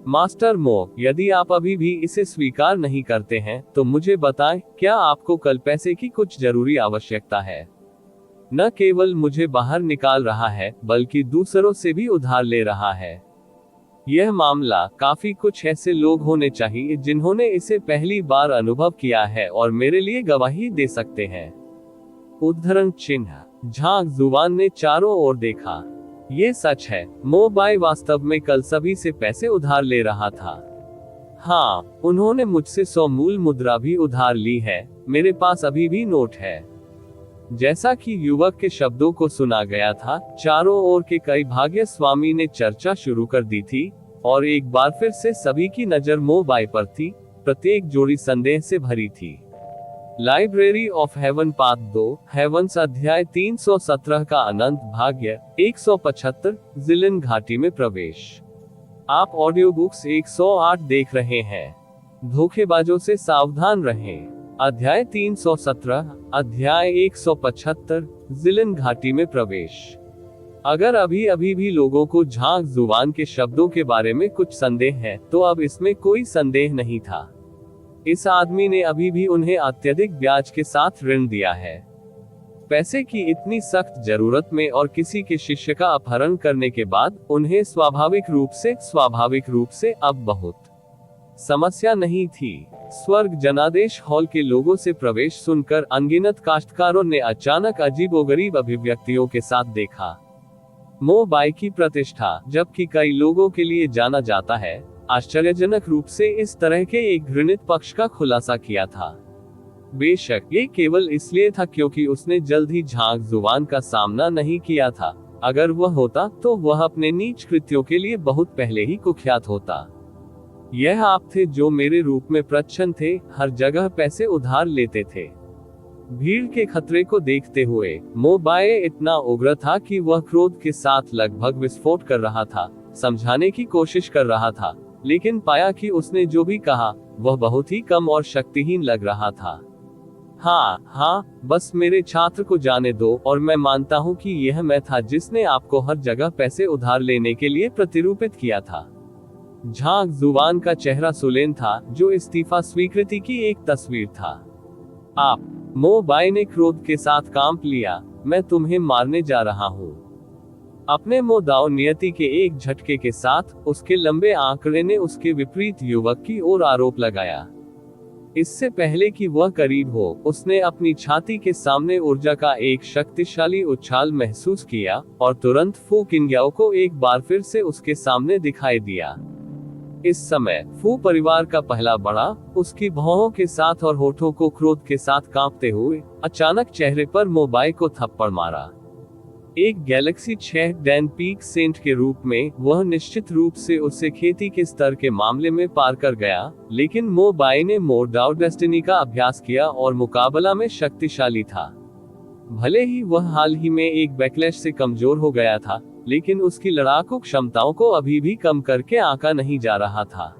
मास्टर मो, यदि आप अभी भी इसे स्वीकार नहीं करते हैं तो मुझे बताएं, क्या आपको कल पैसे की कुछ जरूरी आवश्यकता है? न केवल मुझे बाहर निकाल रहा है, बल्कि दूसरों से भी उधार ले रहा है। यह मामला, काफी कुछ ऐसे लोग होने चाहिए जिन्होंने इसे पहली बार अनुभव किया है और मेरे लिए गवाही दे सकते हैं। उद्धरण चिन्ह। झांग जुवान ने चारों ओर देखा। ये सच है, मोबाई वास्तव में कल सभी से पैसे उधार ले रहा था। हाँ, उन्होंने मुझसे 100 मूल मुद्रा भी उधार ली है, मेरे पास अभी भी नोट है। जैसा कि युवक के शब्दों को सुना गया था, चारों ओर के कई भाग्य स्वामी ने चर्चा शुरू कर दी थी, और एक बार फिर से सभी की नजर मोबाई पर थी। प्रत्येक जोड़ी संदेह से भरी थी। Library of Heaven part 2, heavens अध्याय 317 का अनंत भाग्य 175, जिलिन घाटी में प्रवेश। आप ऑडियो बुक्स 108 देख रहे हैं। धोखेबाजों से सावधान रहें। अध्याय 317, अध्याय 175, जिलिन घाटी में प्रवेश। अगर अभी अभी भी लोगों को झांग जुबान के शब्दों के बारे में कुछ संदेह है, तो अब इसमें कोई संदेह नहीं था। इस आदमी ने अभी भी उन्हें अत्यधिक ब्याज के साथ ऋण दिया है। पैसे की इतनी सख्त जरूरत में और किसी के शिष्य का अपहरण करने के बाद उन्हें स्वाभाविक रूप से अब बहुत समस्या नहीं थी। स्वर्ग जनादेश हॉल के लोगों से प्रवेश सुनकर अनगिनत काश्तकारों ने अचानक अजीबोगरीब अभिव्यक्तियों के साथ देखा। मो बाई की प्रतिष्ठा, जबकि कई लोगों के लिए जाना जाता है, आश्चर्यजनक रूप से इस तरह के एक घृणित पक्ष का खुलासा किया था। बेशक ये केवल इसलिए था क्योंकि उसने जल्द ही झांग जुबान का सामना नहीं किया था। अगर वह होता तो वह अपने नीच कृत्यों के लिए बहुत पहले ही कुख्यात होता। यह आप थे जो मेरे रूप में प्रच्छन्न थे, हर जगह पैसे उधार लेते थे। भीड़ के खतरे को देखते हुए मो बाई इतना उग्र था कि वह क्रोध के साथ लगभग विस्फोट कर रहा था, समझाने की कोशिश कर रहा था, लेकिन पाया कि उसने जो भी कहा वह बहुत ही कम और शक्तिहीन लग रहा था। हाँ, बस मेरे छात्र को जाने दो, और मैं मानता हूँ कि यह मैं था जिसने आपको हर जगह पैसे उधार लेने के लिए प्रतिरूपित किया था। झांग जुबान का चेहरा सुलेन था, जो इस्तीफा स्वीकृति की एक तस्वीर था। आप, मो बाई ने क्रोध के साथ कांप लिया, मैं तुम्हें मारने जा रहा हूँ। अपने मोदाव नियति के एक झटके के साथ उसके लंबे आंकड़े ने उसके विपरीत युवक की ओर आरोप लगाया। इससे पहले कि वह करीब हो, उसने अपनी छाती के सामने ऊर्जा का एक शक्तिशाली उछाल महसूस किया, और तुरंत फू किंग्याओ को एक बार फिर से उसके सामने दिखाई दिया। इस समय फू परिवार का पहला बड़ा, उसकी भौहों के साथ और होठों को क्रोध के साथ कांपते हुए, अचानक चेहरे पर मो बाई को थप्पड़ मारा। एक गैलेक्सी 6 डैन पीक सेंट के रूप में वह निश्चित रूप से उससे खेती के स्तर के मामले में पार कर गया, लेकिन मो बाई ने मोरडाउ डेस्टिनी का अभ्यास किया और मुकाबला में शक्तिशाली था। भले ही वह हाल ही में एक बैकलैश से कमजोर हो गया था, लेकिन उसकी लड़ाकू क्षमताओं को अभी भी कम करके आंका नहीं जा रहा था।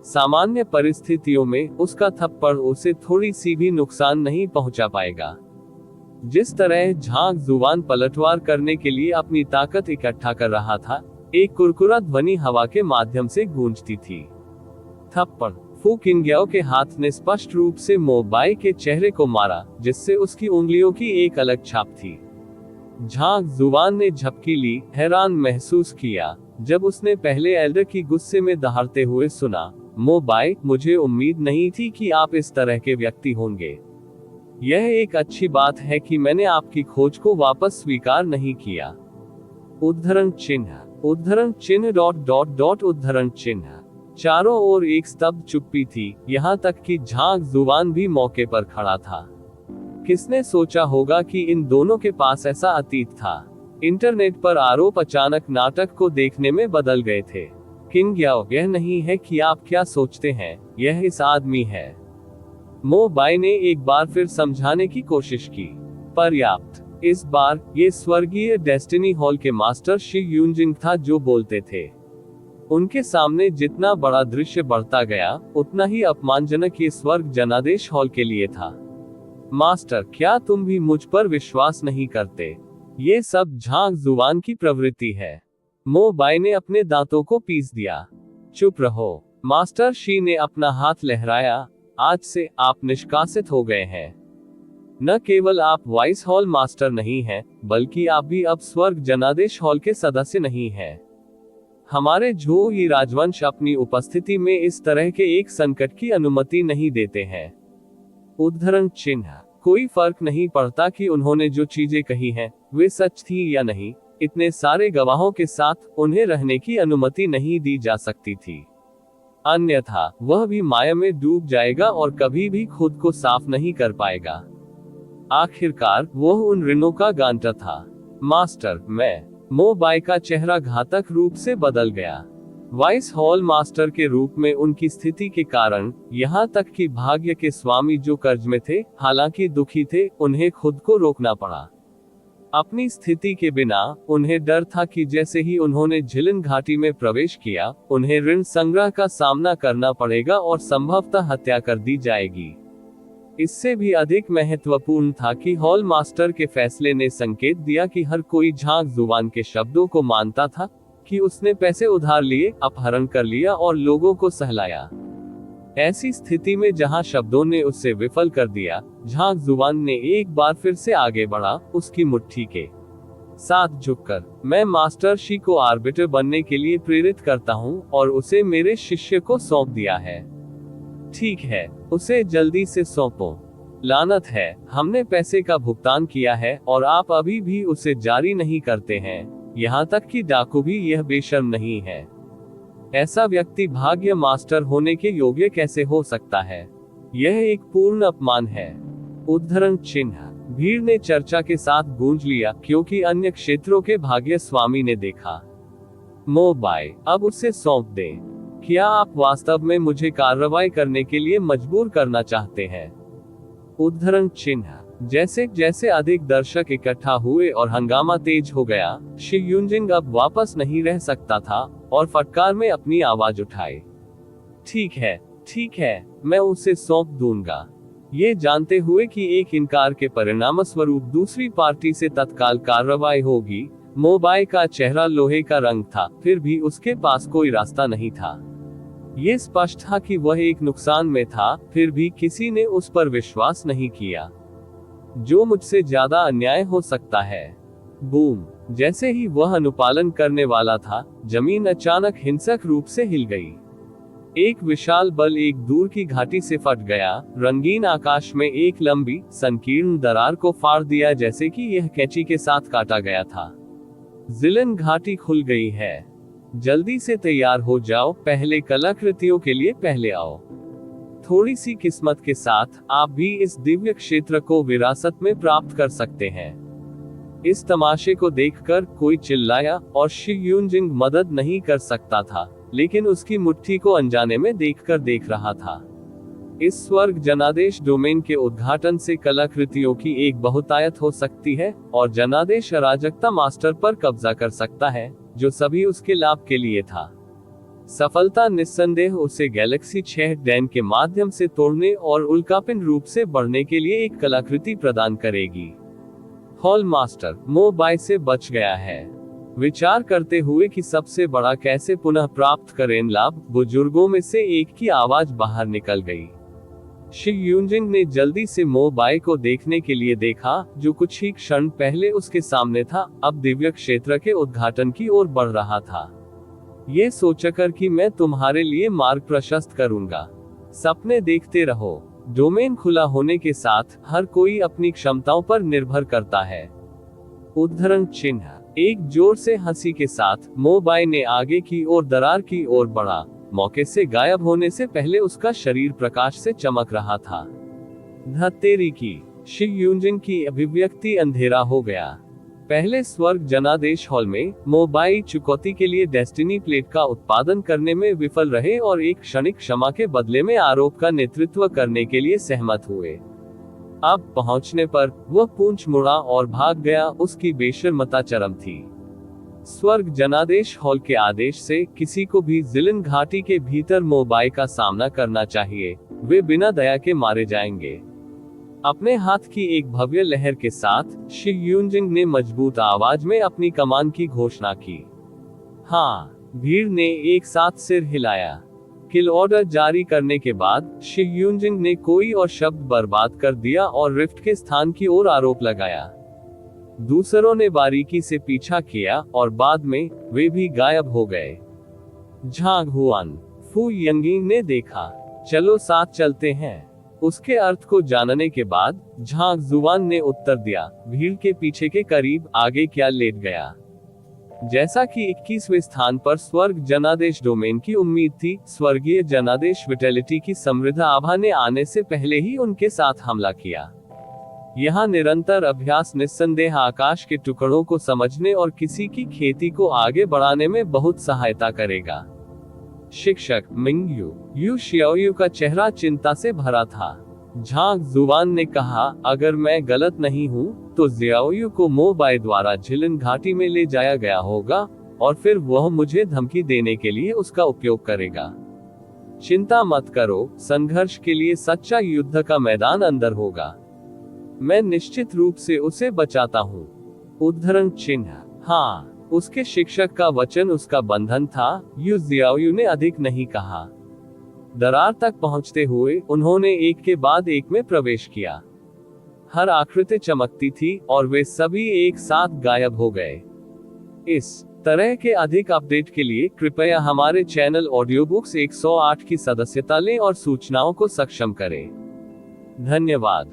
सामान्य परिस्थितियों में उसका थप्पड़ उसे थोड़ी सी भी नुकसान नहीं पहुंचा पाएगा। जिस तरह झांग जुबान पलटवार करने के लिए अपनी ताकत इकट्ठा कर रहा था, एक कुरकुरा ध्वनि हवा के माध्यम से गूंजती थी। थप्पड़। फू किंग्याओ के हाथ ने स्पष्ट रूप से मो बाई के चेहरे को मारा, जिससे उसकी उंगलियों की एक अलग छाप थी। झांग जुबान ने झपकी ली, हैरान महसूस किया, जब उसने पहले एल्डर की गुस्से में दहाड़ते हुए सुना, मो बाई, मुझे उम्मीद नहीं थी कि आप इस तरह के व्यक्ति होंगे। यह एक अच्छी बात है कि मैंने आपकी खोज को वापस स्वीकार नहीं किया। उद्धरण चिन्ह, उद्धरण चिन्ह उद्धरण चिन्ह। चारों ओर एक स्तब्ध चुप्पी थी, यहाँ तक कि झांग जुबान भी मौके पर खड़ा था। किसने सोचा होगा कि इन दोनों के पास ऐसा अतीत था। इंटरनेट पर आरोप अचानक नाटक को देखने में बदल गए थे। किंग्याओ, यह नहीं है कि आप क्या सोचते हैं, यह इस आदमी है। मो बाई ने एक बार फिर समझाने की कोशिश की। पर्याप्त। इस बार ये स्वर्गीय डेस्टिनी हॉल के मास्टर शी यूनजिंग था जो बोलते थे। उनके सामने जितना बड़ा दृश्य बढ़ता गया, उतना ही अपमानजनक ये स्वर्ग जनादेश हॉल के लिए था। मास्टर, क्या तुम भी मुझ पर विश्वास नहीं करते? ये सब झांग जुबान की प्रवृत्ति है। मो बाई ने अपने दांतों को पीस दिया। चुप रहो। मास्टर शी ने अपना हाथ लहराया। आज से आप निष्कासित हो गए हैं। न केवल आप वाइस हॉल मास्टर नहीं हैं, बल्कि आप भी अब स्वर्ग जनादेश हॉल के सदस्य नहीं हैं। हमारे जो ही राजवंश अपनी उपस्थिति में इस तरह के एक संकट की अनुमति नहीं देते हैं। उद्धरण चिन्ह। कोई फर्क नहीं पड़ता कि उन्होंने जो चीजें कही हैं, वे सच थी या नहीं। इतने सारे गवाहों के साथ उन्हें रहने की अनुमति नहीं दी जा सकती थी। अन्यथा वह भी माया में डूब जाएगा और कभी भी खुद को साफ नहीं कर पाएगा। आखिरकार वह उन ऋणों का गांठा था। मास्टर, मैं। मो बाई का चेहरा घातक रूप से बदल गया। वाइस हॉल मास्टर के रूप में उनकी स्थिति के कारण, यहाँ तक कि भाग्य के स्वामी जो कर्ज में थे, हालांकि दुखी थे, उन्हें खुद को रोकना पड़ा। अपनी स्थिति के बिना, उन्हें डर था कि जैसे ही उन्होंने झिलन घाटी में प्रवेश किया, उन्हें ऋण संग्रह का सामना करना पड़ेगा और संभवतः हत्या कर दी जाएगी। इससे भी अधिक महत्वपूर्ण था कि हॉल मास्टर के फैसले ने संकेत दिया कि हर कोई झांग जुबान के शब्दों को मानता था कि उसने पैसे उधार लिए, अपहरण कर लिया और लोगों को सहलाया। ऐसी स्थिति में जहां शब्दों ने उससे विफल कर दिया, झांग जुबान ने एक बार फिर से आगे बढ़ा, उसकी मुट्ठी के साथ झुककर, मैं मास्टर शी को आर्बिटर बनने के लिए प्रेरित करता हूं और उसे मेरे शिष्य को सौंप दिया है। ठीक है, उसे जल्दी से सौंपो। लानत है, हमने पैसे का भुगतान किया है और आप अभी भी उसे जारी नहीं करते हैं। यहाँ तक कि डाकू भी यह बेशर्म नहीं है। ऐसा व्यक्ति भाग्य मास्टर होने के योग्य कैसे हो सकता है? यह एक पूर्ण अपमान है। उद्धरण चिन्ह। भीड़ ने चर्चा के साथ गूंज लिया, क्योंकि अन्य क्षेत्रों के भाग्य स्वामी ने देखा। मोबाई, अब उसे सौंप दें। क्या आप वास्तव में मुझे कार्रवाई करने के लिए मजबूर करना चाहते हैं? उद्धरण चिन्ह। जैसे जैसे अधिक दर्शक इकट्ठा हुए और हंगामा तेज हो गया, शी यूजिंग अब वापस नहीं रह सकता था और फटकार में अपनी आवाज उठाई। ठीक है, मैं उसे सौंप दूंगा। ये जानते हुए कि एक इनकार के परिणामस्वरूप दूसरी पार्टी से तत्काल कार्रवाई होगी, मोबाई का चेहरा लोहे का रंग था, फिर भी उसके पास कोई रास्ता नहीं था। ये स्पष्ट था कि वह एक नुकसान में था, फिर भी किसी ने उस पर विश्वास नहीं किया। जो मुझसे ज्यादा अन्याय हो सकता है। बूम! जैसे ही वह अनुपालन करने वाला था, जमीन अचानक हिंसक रूप से हिल गई। एक विशाल बल एक दूर की घाटी से फट गया, रंगीन आकाश में एक लंबी, संकीर्ण दरार को फाड़ दिया, जैसे कि यह कैंची के साथ काटा गया था। जिलन घाटी खुल गई है। जल्दी से तैयार हो जाओ, पहले कलाकृतियों के लिए पहले आओ। थोड़ी सी किस्मत के साथ आप भी इस दिव्य क्षेत्र को विरासत में प्राप्त कर सकते हैं। इस तमाशे को देखकर कोई चिल्लाया और शी यूजिंग मदद नहीं कर सकता था, लेकिन उसकी मुट्ठी को अनजाने में देखकर देख रहा था। इस स्वर्ग जनादेश डोमेन के उद्घाटन से कलाकृतियों की एक बहुतायत हो सकती है और जनादेश अराजकता मास्टर पर कब्जा कर सकता है, जो सभी उसके लाभ के लिए था। सफलता निस्संदेह उसे गैलेक्सी 6 डैन के माध्यम से तोड़ने और उल्कापिंड रूप से बढ़ने के लिए एक कलाकृति प्रदान करेगी। हॉल मास्टर मोबाई से बच गया है। विचार करते हुए कि सबसे बड़ा कैसे पुनः प्राप्त करें लाभ, बुजुर्गों में से एक की आवाज बाहर निकल गई। शी यूजिंग ने जल्दी से मोबाई को देखने के लिए देखा, जो कुछ ही क्षण पहले उसके सामने था, अब दिव्य क्षेत्र के उद्घाटन की ओर बढ़ रहा था। ये सोचकर कि मैं तुम्हारे लिए मार्ग प्रशस्त करूंगा। सपने देखते रहो। डोमेन खुला होने के साथ हर कोई अपनी क्षमताओं पर निर्भर करता है। उद्धरण चिन्ह। एक जोर से हंसी के साथ मोबाई ने आगे की ओर दरार की ओर बढ़ा। मौके से गायब होने से पहले उसका शरीर प्रकाश से चमक रहा था। धत्तेरी की। शी यूजिंग की अभिव्यक्ति अंधेरा हो गया। पहले स्वर्ग जनादेश हॉल में मोबाई चुकौती के लिए डेस्टिनी प्लेट का उत्पादन करने में विफल रहे और एक क्षणिक क्षमा के बदले में आरोप का नेतृत्व करने के लिए सहमत हुए। अब पहुंचने पर वह पूंछ मुड़ा और भाग गया। उसकी बेशर्मता चरम थी। स्वर्ग जनादेश हॉल के आदेश से किसी को भी जिलन घाटी के भीतर मोबाई का सामना करना चाहिए। वे बिना दया के मारे जाएंगे। अपने हाथ की एक भव्य लहर के साथ शी यूजिंग ने मजबूत आवाज में अपनी कमान की घोषणा की। हाँ, भीड़ ने एक साथ सिर हिलाया। किल ऑर्डर जारी करने के बाद शी यूजिंग ने कोई और शब्द बर्बाद कर दिया और रिफ्ट के स्थान की ओर आरोप लगाया। दूसरों ने बारीकी से पीछा किया और बाद में वे भी गायब हो गए। झांग हुआन फू यंगिंग ने देखा। चलो साथ चलते हैं। उसके अर्थ को जानने के बाद झांग जुआन ने उत्तर दिया, भीड़ के पीछे के करीब आगे क्या लेट गया। जैसा कि 21वें स्थान पर स्वर्ग जनादेश डोमेन की उम्मीद थी, स्वर्गीय जनादेश विटेलिटी की समृद्ध आभा ने आने से पहले ही उनके साथ हमला किया। यहाँ निरंतर अभ्यास निस्संदेह आकाश के टुकड़ों को समझने और किसी की खेती को आगे बढ़ाने में बहुत सहायता करेगा। शिक्षक मिंग यू शियाओयू का चेहरा चिंता से भरा था। झांग जुवान ने कहा, अगर मैं गलत नहीं हूँ तो जियाओयू को मोबाई द्वारा झिलिन घाटी में ले जाया गया होगा और फिर वह मुझे धमकी देने के लिए उसका उपयोग करेगा। चिंता मत करो, संघर्ष के लिए सच्चा युद्ध का मैदान अंदर होगा। मैं निश्चित रूप से उसे बचाता हूँ। उद्धरण चिन्ह। हाँ, उसके शिक्षक का वचन उसका बंधन था, यू जियाओयू ने अधिक नहीं कहा। दरार तक पहुंचते हुए उन्होंने एक के बाद एक में प्रवेश किया। हर आकृति चमकती थी और वे सभी एक साथ गायब हो गए। इस तरह के अधिक अपडेट के लिए कृपया हमारे चैनल ऑडियो बुक्स 108 की सदस्यता लें और सूचनाओं को सक्षम करें। धन्यवाद।